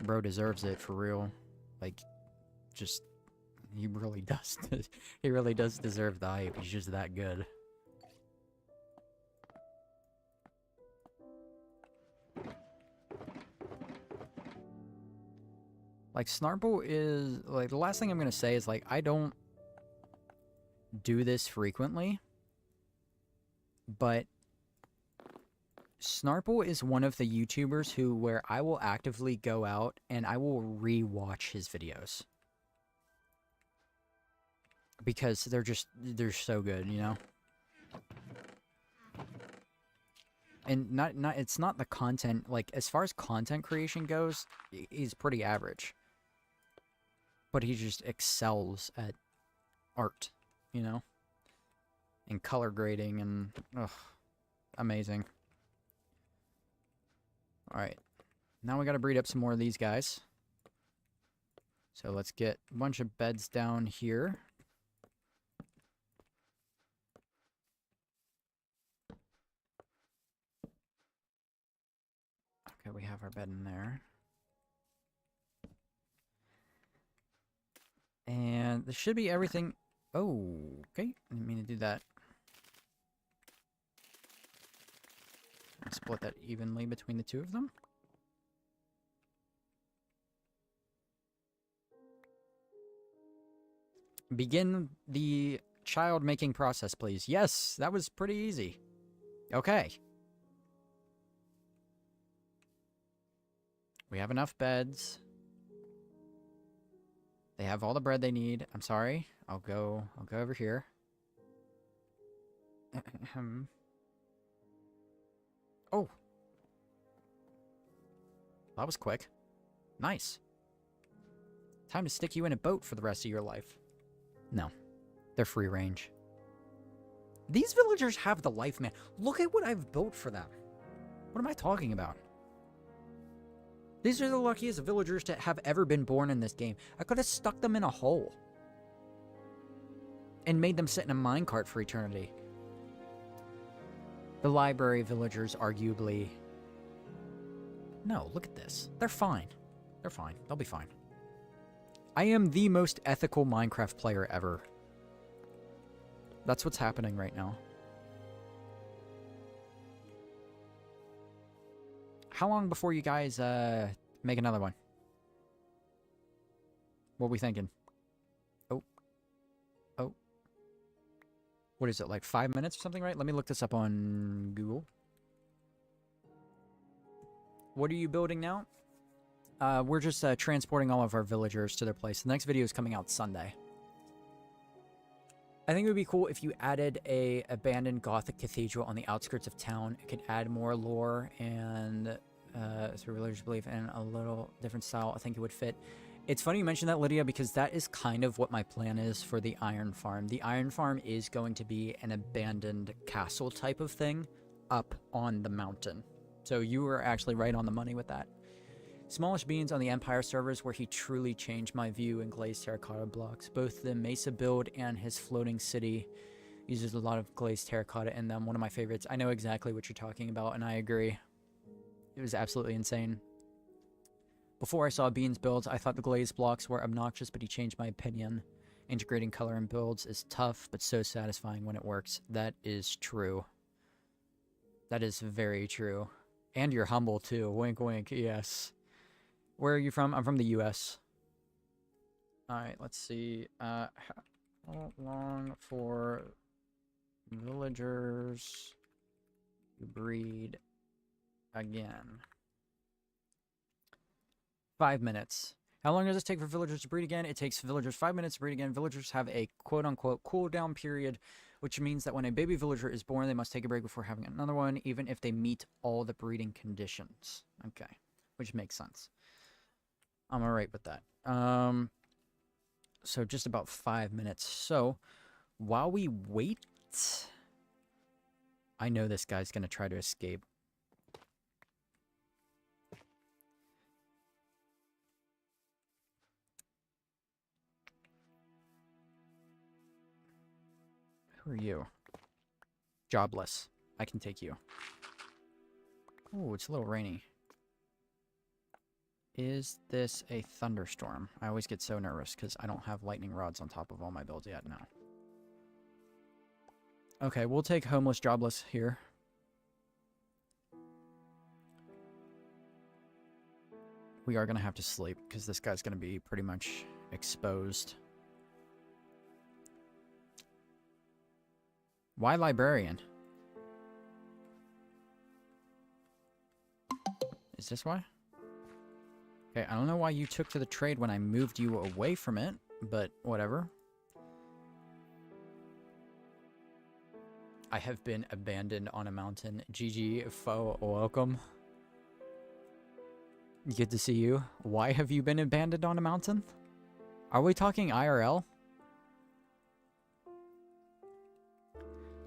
bro deserves it for real. Like, just, he really does. He really does deserve the hype. He's just that good. Like, Snarple is, like, the last thing I'm gonna say is, like, I don't do this frequently, but Snarple is one of the YouTubers where I will actively go out and I will re-watch his videos. Because they're so good, you know? And it's not the content, like, as far as content creation goes, he's pretty average. But he just excels at art, you know? And color grading and, ugh, amazing. Alright, now we gotta breed up some more of these guys. So let's get a bunch of beds down here. Okay, we have our bed in there. And this should be everything. Oh, okay. I didn't mean to do that. I'll split that evenly between the two of them. Begin the child making process, please. Yes, that was pretty easy. Okay. We have enough beds. They have all the bread they need. I'm sorry. I'll go over here. Oh. That was quick. Nice. Time to stick you in a boat for the rest of your life. No. They're free range. These villagers have the life, man. Look at what I've built for them. What am I talking about? These are the luckiest villagers to have ever been born in this game. I could have stuck them in a hole. And made them sit in a minecart for eternity. The library villagers, arguably... No, look at this. They're fine. They're fine. They'll be fine. I am the most ethical Minecraft player ever. That's what's happening right now. How long before you guys make another one? What are we thinking? Oh. Oh. What is it, like 5 minutes or something, right? Let me look this up on Google. What are you building now? We're just transporting all of our villagers to their place. The next video is coming out Sunday. I think it would be cool if you added a abandoned Gothic cathedral on the outskirts of town. It could add more lore and through religious belief and a little different style. I think it would fit. It's funny you mentioned that, Lydia, because that is kind of what my plan is for the Iron Farm. The Iron Farm is going to be an abandoned castle type of thing up on the mountain. So you were actually right on the money with that. Smallish Beans on the Empire servers, where he truly changed my view in glazed terracotta blocks. Both the Mesa build and his floating city uses a lot of glazed terracotta in them. One of my favorites. I know exactly what you're talking about, and I agree. It was absolutely insane. Before I saw Beans builds, I thought the glazed blocks were obnoxious, but he changed my opinion. Integrating color in builds is tough, but so satisfying when it works. That is true. That is very true. And you're humble, too. Wink, wink, yes. Where are you from? I'm from the U.S. Alright, let's see. How long for villagers to breed again? 5 minutes. How long does it take for villagers to breed again? It takes villagers 5 minutes to breed again. Villagers have a quote-unquote cooldown period, which means that when a baby villager is born, they must take a break before having another one, even if they meet all the breeding conditions. Okay, which makes sense. I'm alright with that. So just about 5 minutes. So, while we wait... I know this guy's gonna try to escape. Who are you? Jobless. I can take you. Oh, it's a little rainy. Is this a thunderstorm? I always get so nervous because I don't have lightning rods on top of all my builds yet. No. Okay, we'll take homeless jobless here. We are going to have to sleep because this guy's going to be pretty much exposed. Why librarian? Is this why? Okay, I don't know why you took to the trade when I moved you away from it, but whatever. I have been abandoned on a mountain. GG, foe, welcome. Good to see you. Why have you been abandoned on a mountain? Are we talking IRL?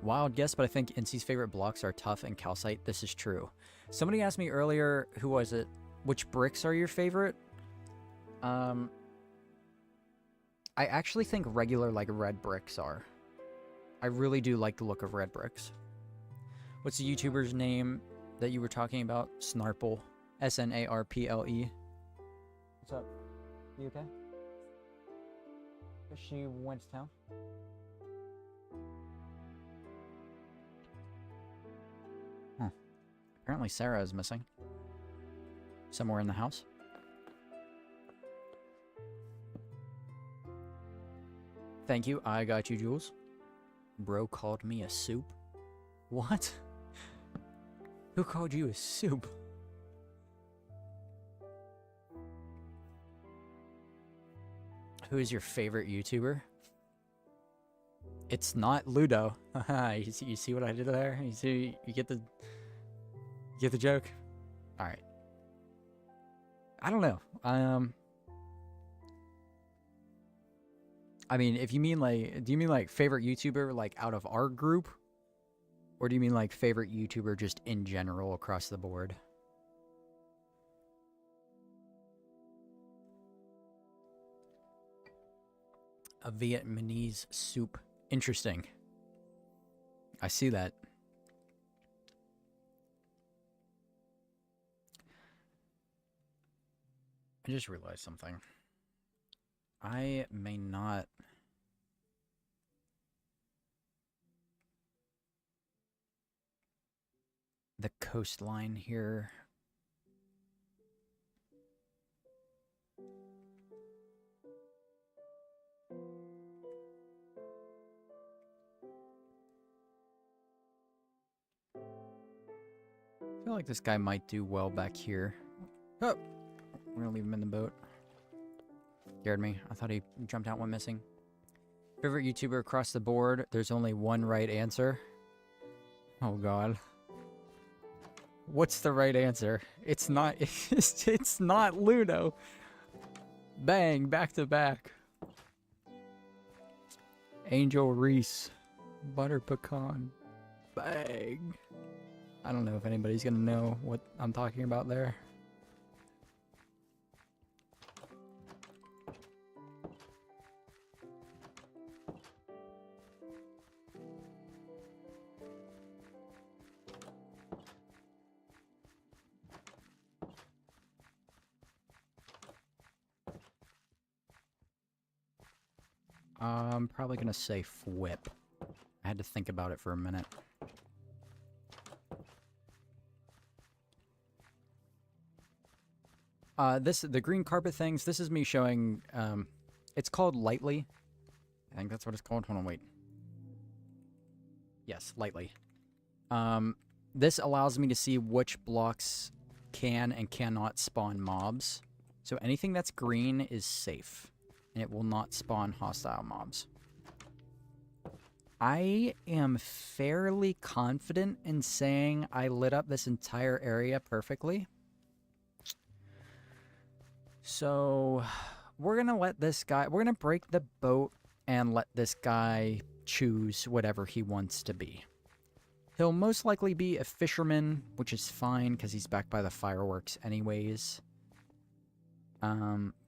Wild guess, but I think Incy's favorite blocks are tough and calcite. This is true. Somebody asked me earlier, who was it? Which bricks are your favorite? I actually think regular, like, red bricks are. I really do like the look of red bricks. What's the YouTuber's name that you were talking about? Snarple. S-N-A-R-P-L-E. What's up? You okay? She went to town? Huh. Apparently Sarah is missing. Somewhere in the house. Thank you. I got you, Jules. Bro called me a soup. What? Who called you a soup? Who is your favorite YouTuber? It's not Ludo. You see what I did there? You get the joke? All right. I don't know. I mean, if you mean like, do you mean like favorite YouTuber like out of our group? Or do you mean like favorite YouTuber just in general across the board? A Vietnamese soup. Interesting. I see that. I just realized something. I may not... The coastline here... I feel like this guy might do well back here. Oh! We're gonna leave him in the boat. Scared me. I thought he jumped out, went missing. Favorite YouTuber across the board? There's only one right answer. Oh god. What's the right answer? It's not... It's not Ludo. Bang! Back to back. Angel Reese. Butter pecan. Bang! I don't know if anybody's gonna know what I'm talking about there. I'm probably gonna say whip. I had to think about it for a minute. The green carpet things, this is me showing, it's called Lightly. I think that's what it's called. Hold on, wait. Yes, Lightly. This allows me to see which blocks can and cannot spawn mobs. So anything that's green is safe, and it will not spawn hostile mobs. I am fairly confident in saying I lit up this entire area perfectly. So, we're gonna let this guy... We're gonna break the boat and let this guy choose whatever he wants to be. He'll most likely be a fisherman, which is fine because he's back by the fireworks anyways.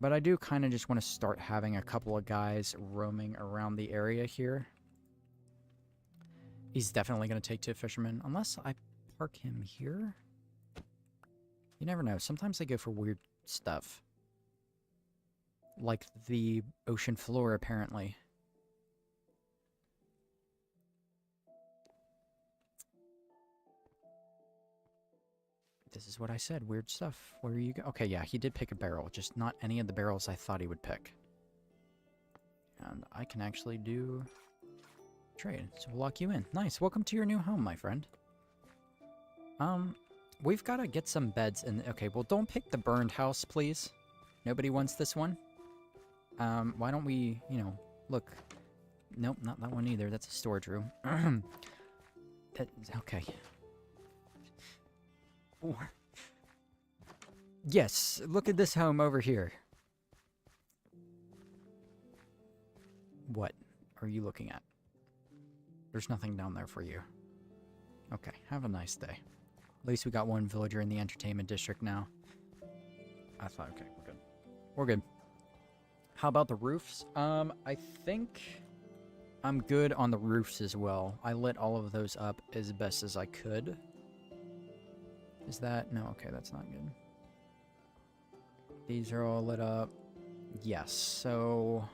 But I do kind of just want to start having a couple of guys roaming around the area here. He's definitely going to take to a fisherman, unless I park him here. You never know. Sometimes they go for weird stuff. Like the ocean floor, apparently. This is what I said. Weird stuff. Where are you go? Okay, yeah, he did pick a barrel. Just not any of the barrels I thought he would pick. And I can actually do trade. So we'll lock you in. Nice. Welcome to your new home, my friend. We've got to get some beds in. Okay, well, don't pick the burned house, please. Nobody wants this one. Why don't we, you know, look. Nope, not that one either. That's a storage room. Okay. Ooh. Yes, look at this home over here. What are you looking at? There's nothing down there for you. Okay, have a nice day. At least we got one villager in the entertainment district now. I thought, okay, we're good. We're good. How about the roofs? I think I'm good on the roofs as well. I lit all of those up as best as I could. Is that? No, okay, that's not good. These are all lit up. Yes, so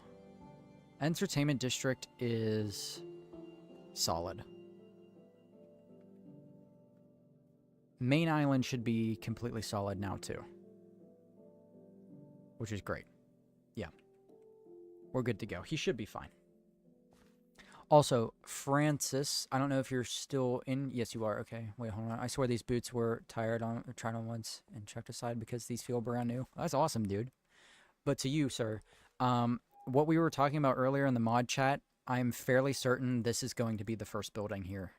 entertainment district is solid. Main island should be completely solid now too, which is great. Yeah, we're good to go. He should be fine. Also, Francis, I don't know if you're still in. Yes, you are. Okay, wait, hold on. I swear these boots were tried on once and checked aside because these feel brand new. That's awesome, dude. But to you, sir, what we were talking about earlier in the mod chat, I'm fairly certain this is going to be the first building here.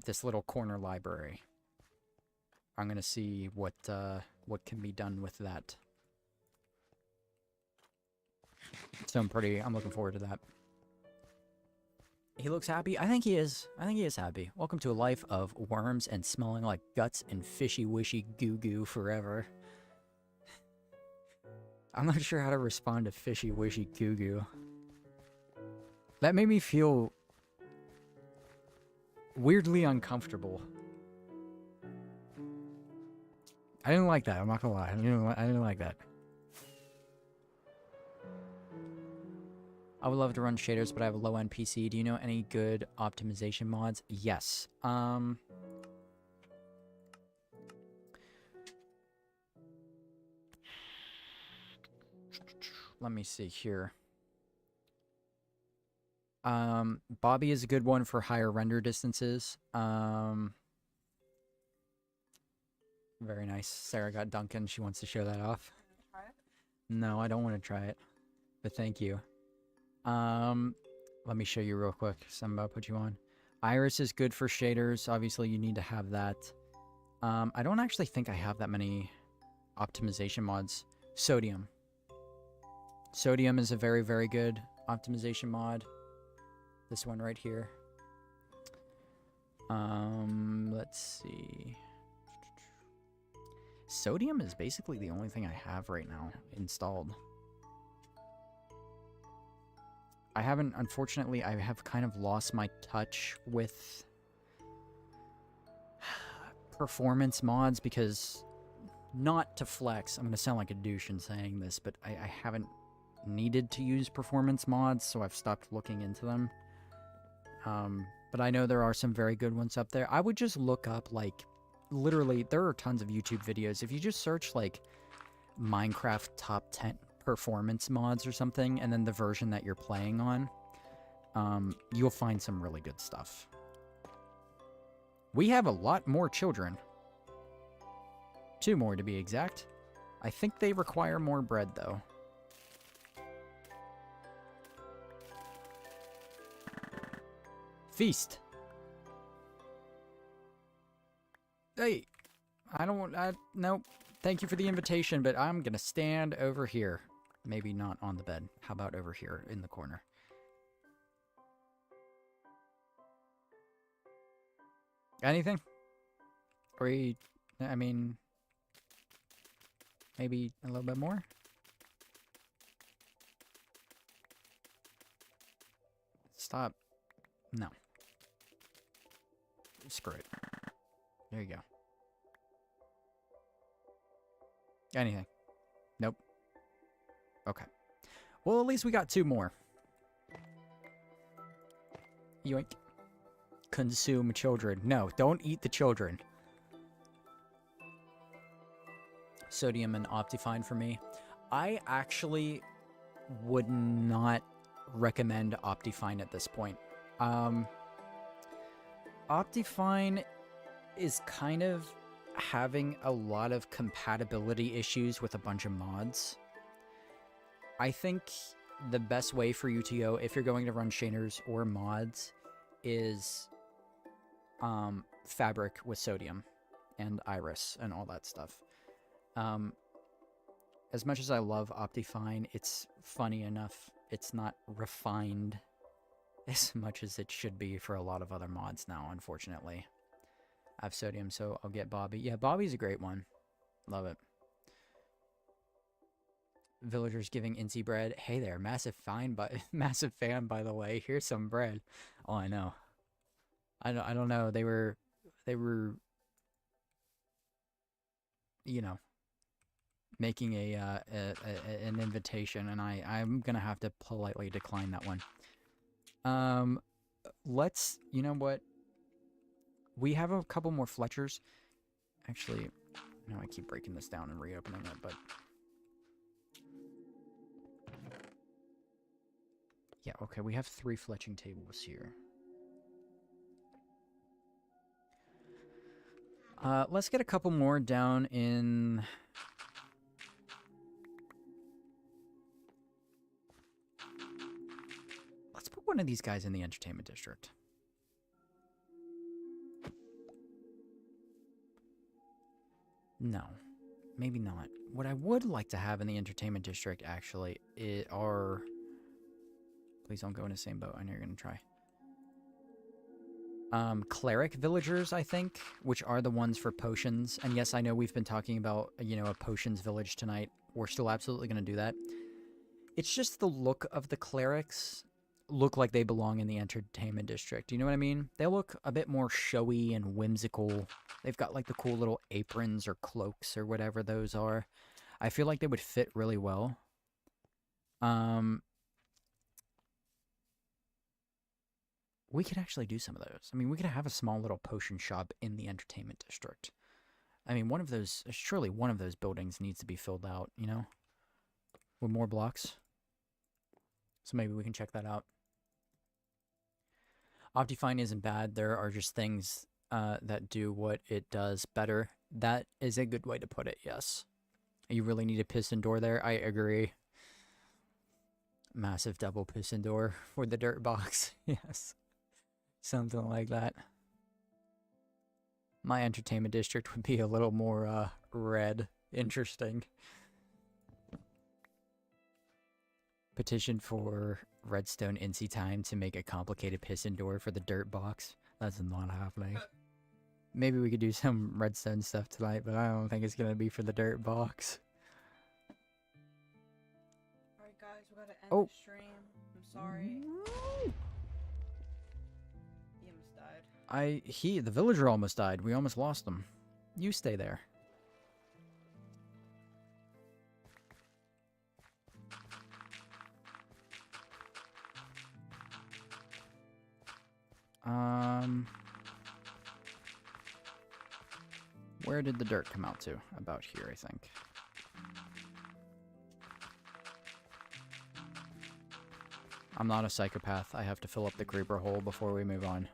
This little corner library. I'm gonna see what can be done with that. So I'm looking forward to that. He looks happy. I think he is. I think he is happy. Welcome to a life of worms and smelling like guts and fishy-wishy goo-goo forever. I'm not sure how to respond to fishy-wishy goo-goo. That made me feel weirdly uncomfortable. I didn't like that. I'm not gonna lie. I didn't like that. I would love to run shaders, but I have a low-end PC. Do you know any good optimization mods? Yes. Let me see here. Bobby is a good one for higher render distances. Very nice. Sarah got Duncan. She wants to show that off. Try it? No, I don't want to try it. But thank you. Let me show you real quick. So I'm about to put you on. Iris is good for shaders. Obviously, you need to have that. I don't actually think I have that many optimization mods. Sodium. Sodium is a very, very good optimization mod. This one right here. Let's see. Sodium is basically the only thing I have right now installed. I haven't, unfortunately, I have kind of lost my touch with performance mods because, not to flex, I'm going to sound like a douche in saying this, but I haven't needed to use performance mods, so I've stopped looking into them. But I know there are some very good ones up there. I would just look up, like, literally, there are tons of YouTube videos. If you just search, like, Minecraft top 10 performance mods or something, and then the version that you're playing on, you'll find some really good stuff. We have a lot more children. 2 more to be exact. I think they require more bread, though. Feast. Hey, nope. Thank you for the invitation, but I'm gonna stand over here. Maybe not on the bed. How about over here in the corner? Anything? Or I mean, maybe a little bit more? Stop. No. Screw it. There you go. Anything? Nope. Okay. Well, at least we got 2 more. Yoink. Consume children. No, don't eat the children. Sodium and Optifine for me. I actually would not recommend Optifine at this point. Optifine is kind of having a lot of compatibility issues with a bunch of mods. I think the best way for you to go, if you're going to run chainers or mods, is Fabric with Sodium and Iris and all that stuff. As much as I love Optifine, it's funny enough, it's not refined as much as it should be for a lot of other mods now, unfortunately. I have Sodium, so I'll get Bobby. Yeah, Bobby's a great one. Love it. Villagers giving Incy bread. Hey there, massive fan, by the way. Here's some bread. Oh, I know. I don't know. They were, you know, making an invitation, and I'm gonna have to politely decline that one. Let's, you know what? We have a couple more Fletchers. Actually, no, I keep breaking this down and reopening it, but yeah, okay, we have 3 fletching tables here. Let's get a couple more down in... Let's put one of these guys in the entertainment district. No, maybe not. What I would like to have in the entertainment district, actually, are... Please don't go in the same boat. I know you're going to try. Cleric villagers, I think, which are the ones for potions. And yes, I know we've been talking about, you know, a potions village tonight. We're still absolutely going to do that. It's just the look of the clerics look like they belong in the entertainment district. You know what I mean? They look a bit more showy and whimsical. They've got like the cool little aprons or cloaks or whatever those are. I feel like they would fit really well. We could actually do some of those. I mean, we could have a small little potion shop in the entertainment district. I mean, surely one of those buildings needs to be filled out, you know? With more blocks. So maybe we can check that out. Optifine isn't bad. There are just things that do what it does better. That is a good way to put it, yes. You really need a piston door there? I agree. Massive double piston door for the dirt box. Yes. Something like that. My entertainment district would be a little more red. Interesting. Petition for Redstone Incy time to make a complicated piston door for the dirt box. That's not happening. Maybe we could do some redstone stuff tonight, but I don't think it's gonna be for the dirt box. Alright guys, we gotta end the stream. I'm sorry. He almost died. The villager almost died. We almost lost him. You stay there. Where did the dirt come out to? About here, I think. I'm not a psychopath. I have to fill up the creeper hole before we move on.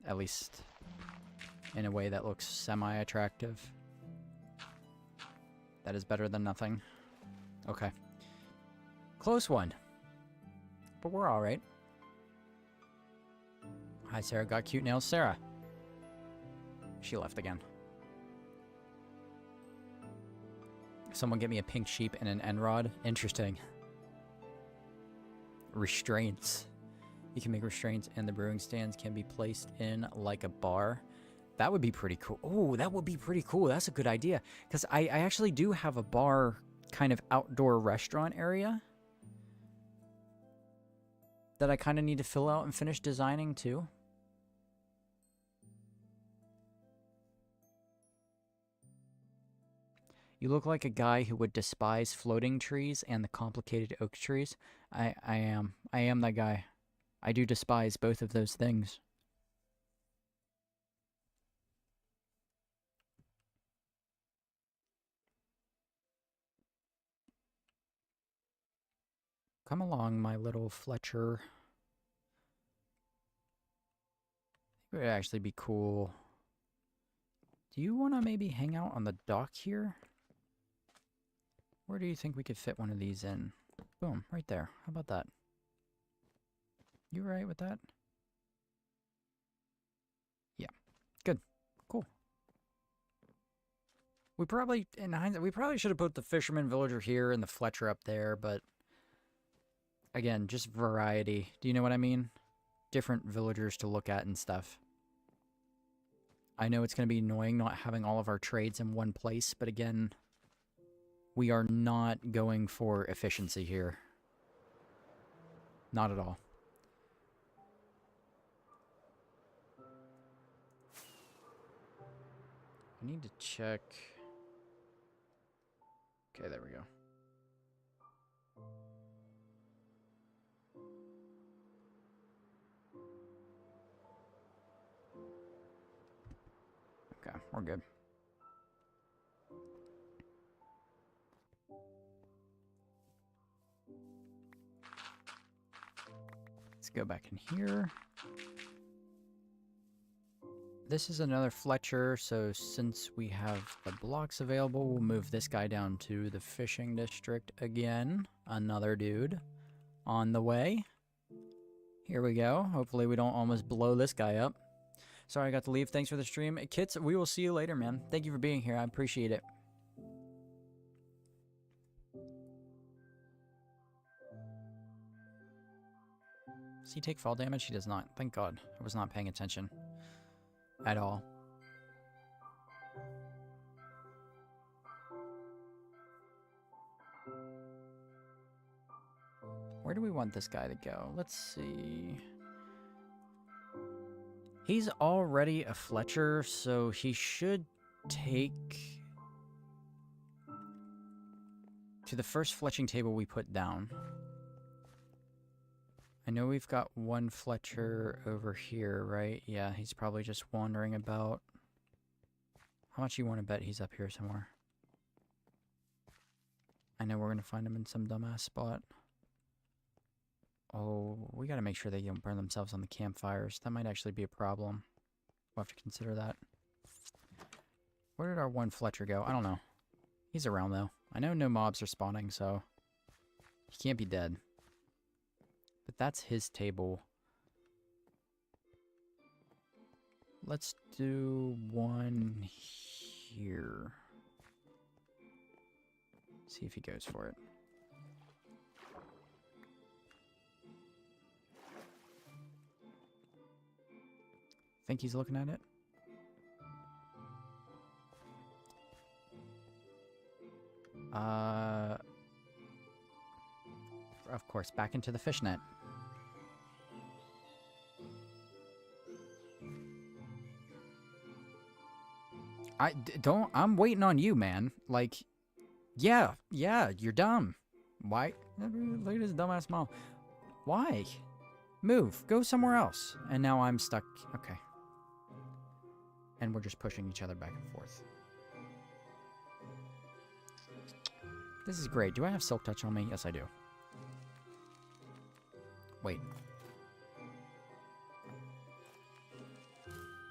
At least in a way that looks semi-attractive. That is better than nothing. Okay. Close one. But we're alright. Hi, Sarah. Got cute nails. Sarah. She left again. Someone get me a pink sheep and an end rod. Interesting. Restraints. You can make restraints, and the brewing stands can be placed in like a bar. That would be pretty cool. Oh, that would be pretty cool. That's a good idea. Because I actually do have a bar kind of outdoor restaurant area that I kind of need to fill out and finish designing too. You look like a guy who would despise floating trees and the complicated oak trees. I am. I am that guy. I do despise both of those things. Come along, my little Fletcher. It would actually be cool. Do you want to maybe hang out on the dock here? Where do you think we could fit one of these in? Boom, right there. How about that? You right with that? Yeah. Good. Cool. We probably, in hindsight, we probably should have put the fisherman villager here and the Fletcher up there, but again, just variety. Do you know what I mean? Different villagers to look at and stuff. I know it's going to be annoying not having all of our trades in one place, but again, we are not going for efficiency here. Not at all. I need to check. Okay, there we go. Okay, we're good. Let's go back in here. This is another Fletcher, so since we have the blocks available, we'll move this guy down to the fishing district again. Another dude on the way. Here we go. Hopefully we don't almost blow this guy up. Sorry I got to leave. Thanks for the stream. Kits, we will see you later, man. Thank you for being here. I appreciate it. Does he take fall damage? He does not. Thank God. I was not paying attention at all. Where do we want this guy to go? Let's see. He's already a Fletcher, so he should take to the first fletching table we put down. I know we've got one Fletcher over here, right? Yeah, he's probably just wandering about. How much you want to bet he's up here somewhere? I know we're going to find him in some dumbass spot. Oh, we gotta make sure they don't burn themselves on the campfires. That might actually be a problem. We'll have to consider that. Where did our one Fletcher go? I don't know. He's around, though. I know no mobs are spawning, so he can't be dead. But that's his table. Let's do one here. See if he goes for it. Think he's looking at it? Of course, back into the fishnet. I'm waiting on you, man. Like, yeah, you're dumb. Why? Look at his dumbass mom. Why? Move. Go somewhere else. And now I'm stuck. Okay. And we're just pushing each other back and forth. This is great. Do I have Silk Touch on me? Yes, I do. Wait.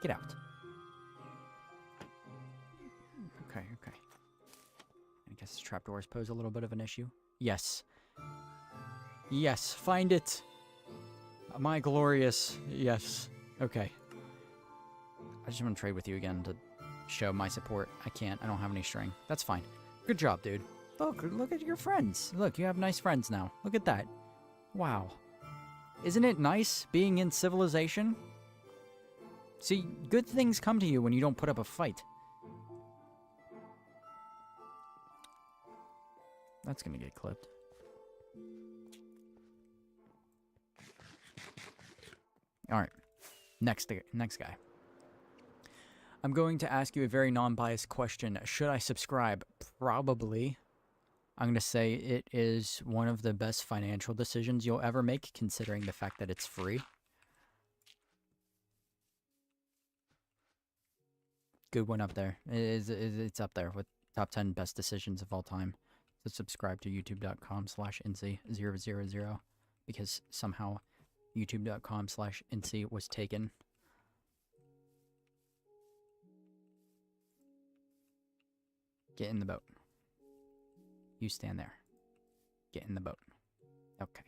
Get out. Okay. I guess trapdoors pose a little bit of an issue. Yes. Yes, find it. My glorious. Yes. Okay. I just want to trade with you again to show my support. I can't. I don't have any string. That's fine. Good job, dude. Look at your friends. Look, you have nice friends now. Look at that. Wow. Isn't it nice being in civilization? See, good things come to you when you don't put up a fight. That's gonna get clipped. Alright. Next guy. I'm going to ask you a very non-biased question. Should I subscribe? Probably. I'm going to say it is one of the best financial decisions you'll ever make, considering the fact that it's free. Good one up there. It's up there with top 10 best decisions of all time. To subscribe to youtube.com/Incy000 because somehow youtube.com/Incy was taken. Get in the boat. You stand there. Get in the boat. Okay.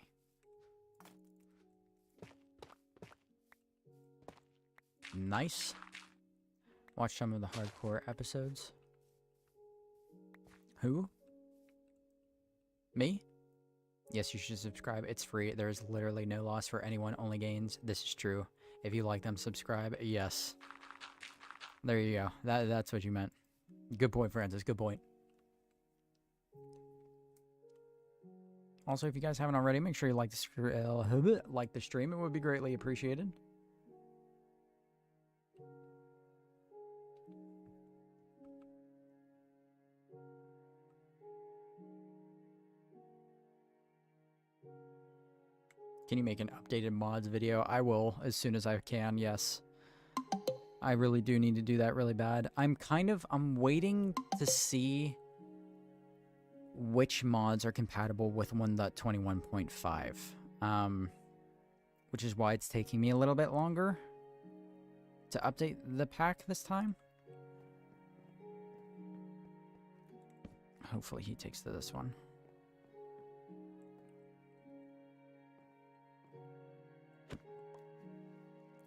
Nice. Watch some of the hardcore episodes. Who? Me? Yes, you should subscribe. It's free. There is literally no loss for anyone, only gains. This is true. If you like them, subscribe. Yes. There you go. That's what you meant. Good point, Francis. Good point. Also, if you guys haven't already, make sure you like the stream. It would be greatly appreciated. Can you make an updated mods video? I will as soon as I can, yes. I really do need to do that really bad. I'm waiting to see which mods are compatible with 1.21.5. Which is why it's taking me a little bit longer to update the pack this time. Hopefully he takes to this one.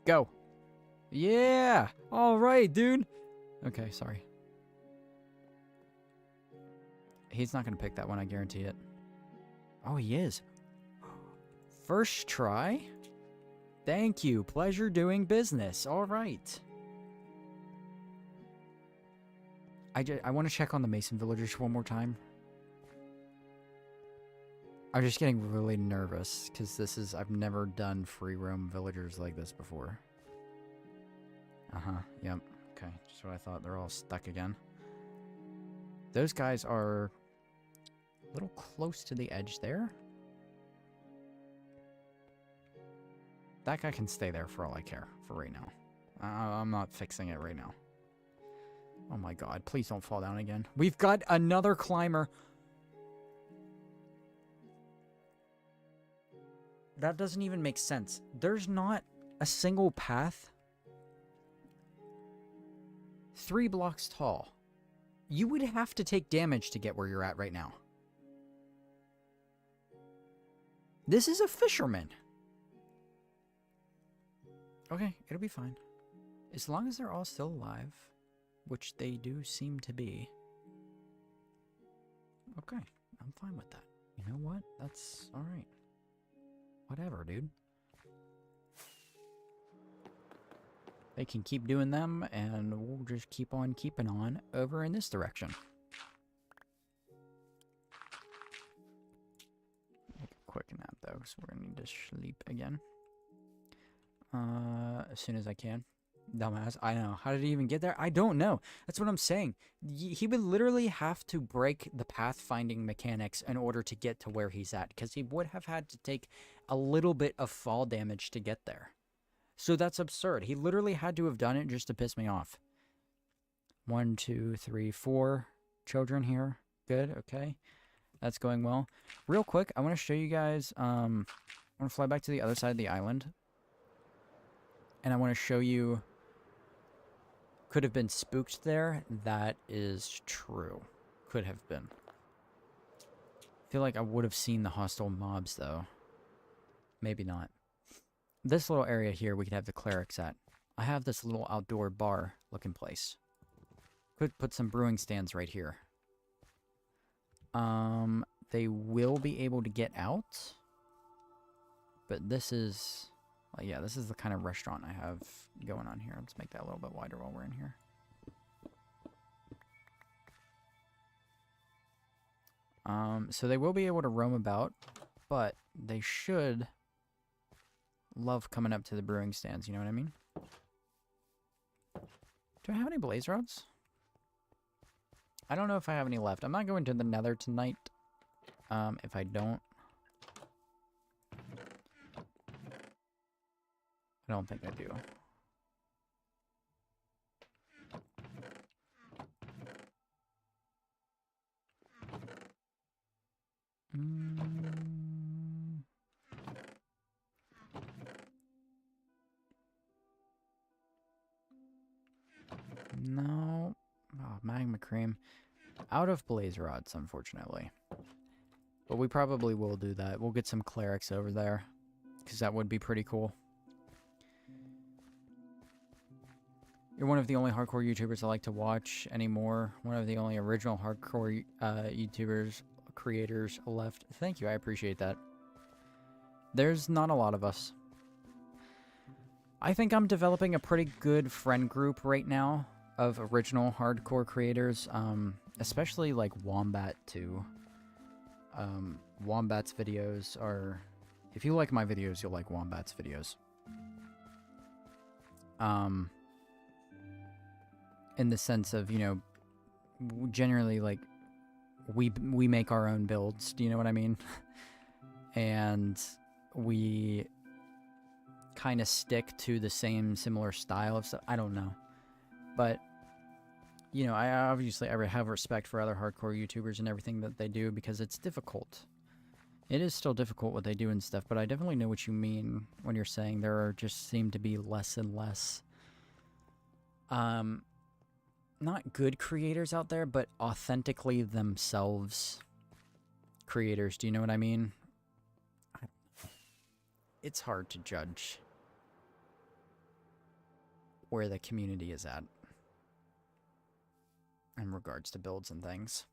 Go. Yeah. All right, dude. Okay, sorry. He's not going to pick that one, I guarantee it. Oh, he is. First try? Thank you. Pleasure doing business. All right. I want to check on the Mason villagers one more time. I'm just getting really nervous because I've never done free roam villagers like this before. Yep. Okay, just what I thought. They're all stuck again. Those guys are a little close to the edge there. That guy can stay there for all I care for right now. I'm not fixing it right now. Oh my god, please don't fall down again. We've got another climber. That doesn't even make sense. There's not a single path 3 blocks tall. You would have to take damage to get where you're at right now. This is a fisherman. Okay, it'll be fine. As long as they're all still alive, which they do seem to be. Okay, I'm fine with that. You know what? That's alright. Whatever, dude. They can keep doing them, and we'll just keep on keeping on over in this direction. Make a quick nap, though, because we're going to need to sleep again. As soon as I can. Dumbass. I know. How did he even get there? I don't know. That's what I'm saying. He would literally have to break the pathfinding mechanics in order to get to where he's at, because he would have had to take a little bit of fall damage to get there. So that's absurd. He literally had to have done it just to piss me off. 1, 2, 3, 4 children here. Good, okay. That's going well. Real quick, I want to show you guys, I want to fly back to the other side of the island. And I want to show you, could have been spooked there. That is true. Could have been. I feel like I would have seen the hostile mobs, though. Maybe not. This little area here we could have the clerics at. I have this little outdoor bar looking place. Could put some brewing stands right here. They will be able to get out. But this is, like, yeah, this is the kind of restaurant I have going on here. Let's make that a little bit wider while we're in here. So they will be able to roam about, but they should love coming up to the brewing stands, you know what I mean? Do I have any blaze rods? I don't know if I have any left. I'm not going to the nether tonight. If I don't. I don't think I do. No. Oh, magma cream. Out of blaze rods, unfortunately. But we probably will do that. We'll get some clerics over there. Because that would be pretty cool. You're one of the only hardcore YouTubers I like to watch anymore. One of the only original hardcore YouTubers, creators left. Thank you, I appreciate that. There's not a lot of us. I think I'm developing a pretty good friend group right now of original hardcore creators, especially like Wombat too. Wombat's videos are... If you like my videos, you'll like Wombat's videos. In the sense of, you know, generally, like, we make our own builds, do you know what I mean? And we kind of stick to the same similar style of stuff. I don't know. But, you know, I have respect for other hardcore YouTubers and everything that they do because it's difficult. It is still difficult what they do and stuff, but I definitely know what you mean when you're saying there are just seem to be less and less not good creators out there, but authentically themselves creators. Do you know what I mean? It's hard to judge where the community is at in regards to builds and things.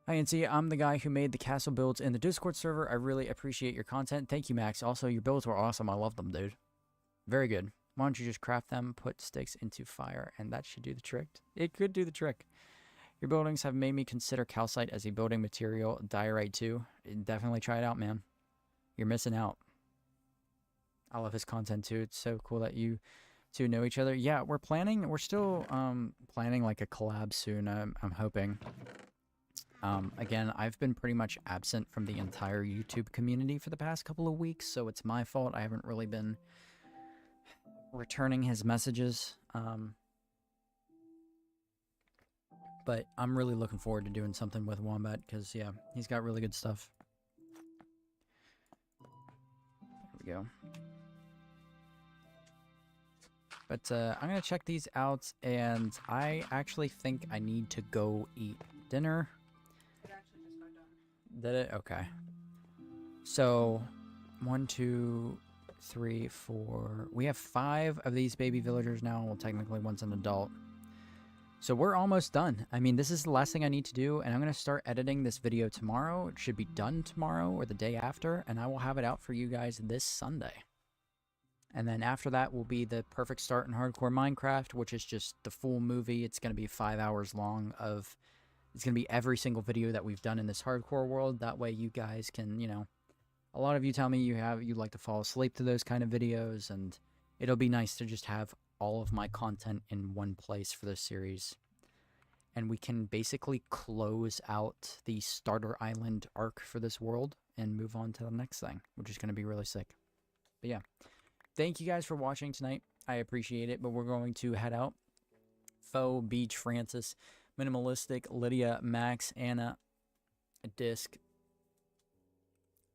Hi, Incy. I'm the guy who made the castle builds in the Discord server. I really appreciate your content. Thank you, Max. Also, your builds were awesome. I love them, dude. Very good. Why don't you just craft them, put sticks into fire, and that should do the trick. It could do the trick. Your buildings have made me consider calcite as a building material. Diorite too. Definitely try it out, man. You're missing out. I love his content too. It's so cool that you two know each other. Yeah, we're still planning like a collab soon. I'm hoping. Again, I've been pretty much absent from the entire YouTube community for the past couple of weeks, so it's my fault. I haven't really been returning his messages. But I'm really looking forward to doing something with Wombat, because, yeah, he's got really good stuff. There we go. But I'm going to check these out, and I actually think I need to go eat dinner. It actually just got done. Did it? Okay. So, 1, 2, 3, 4. We have 5 of these baby villagers now. Well, technically one's an adult. So we're almost done. I mean, this is the last thing I need to do, and I'm going to start editing this video tomorrow. It should be done tomorrow or the day after, and I will have it out for you guys this Sunday. And then after that will be the perfect start in hardcore Minecraft, which is just the full movie. It's going to be 5 hours long of... It's going to be every single video that we've done in this hardcore world. That way you guys can, you know... A lot of you tell me you like to fall asleep to those kind of videos, and it'll be nice to just have all of my content in one place for this series. And we can basically close out the starter island arc for this world and move on to the next thing, which is going to be really sick. But yeah, thank you guys for watching tonight. I appreciate it, but we're going to head out. Foe, Beach, Francis, Minimalistic, Lydia, Max, Anna, Disc.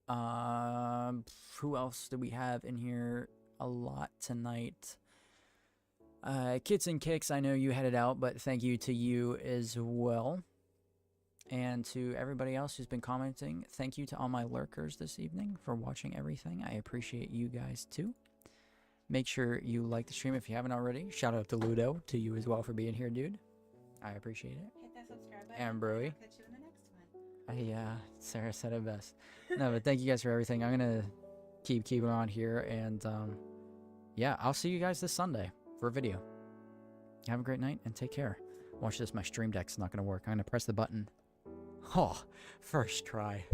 Who else do we have in here? A lot tonight. Kits and Kicks, I know you headed out, but thank you to you as well. And to everybody else who's been commenting, thank you to all my lurkers this evening for watching everything. I appreciate you guys too. Make sure you like the stream if you haven't already. Shout out to Ludo, to you as well for being here, dude. I appreciate it. Hit that subscribe button. And Broy. I'll catch you in the next one. Yeah, Sarah said it best. No, but thank you guys for everything. I'm gonna keep on here, and yeah, I'll see you guys this Sunday for a video. Have a great night and take care. Watch this. My stream deck's not gonna work. I'm gonna press the button. Oh, first try.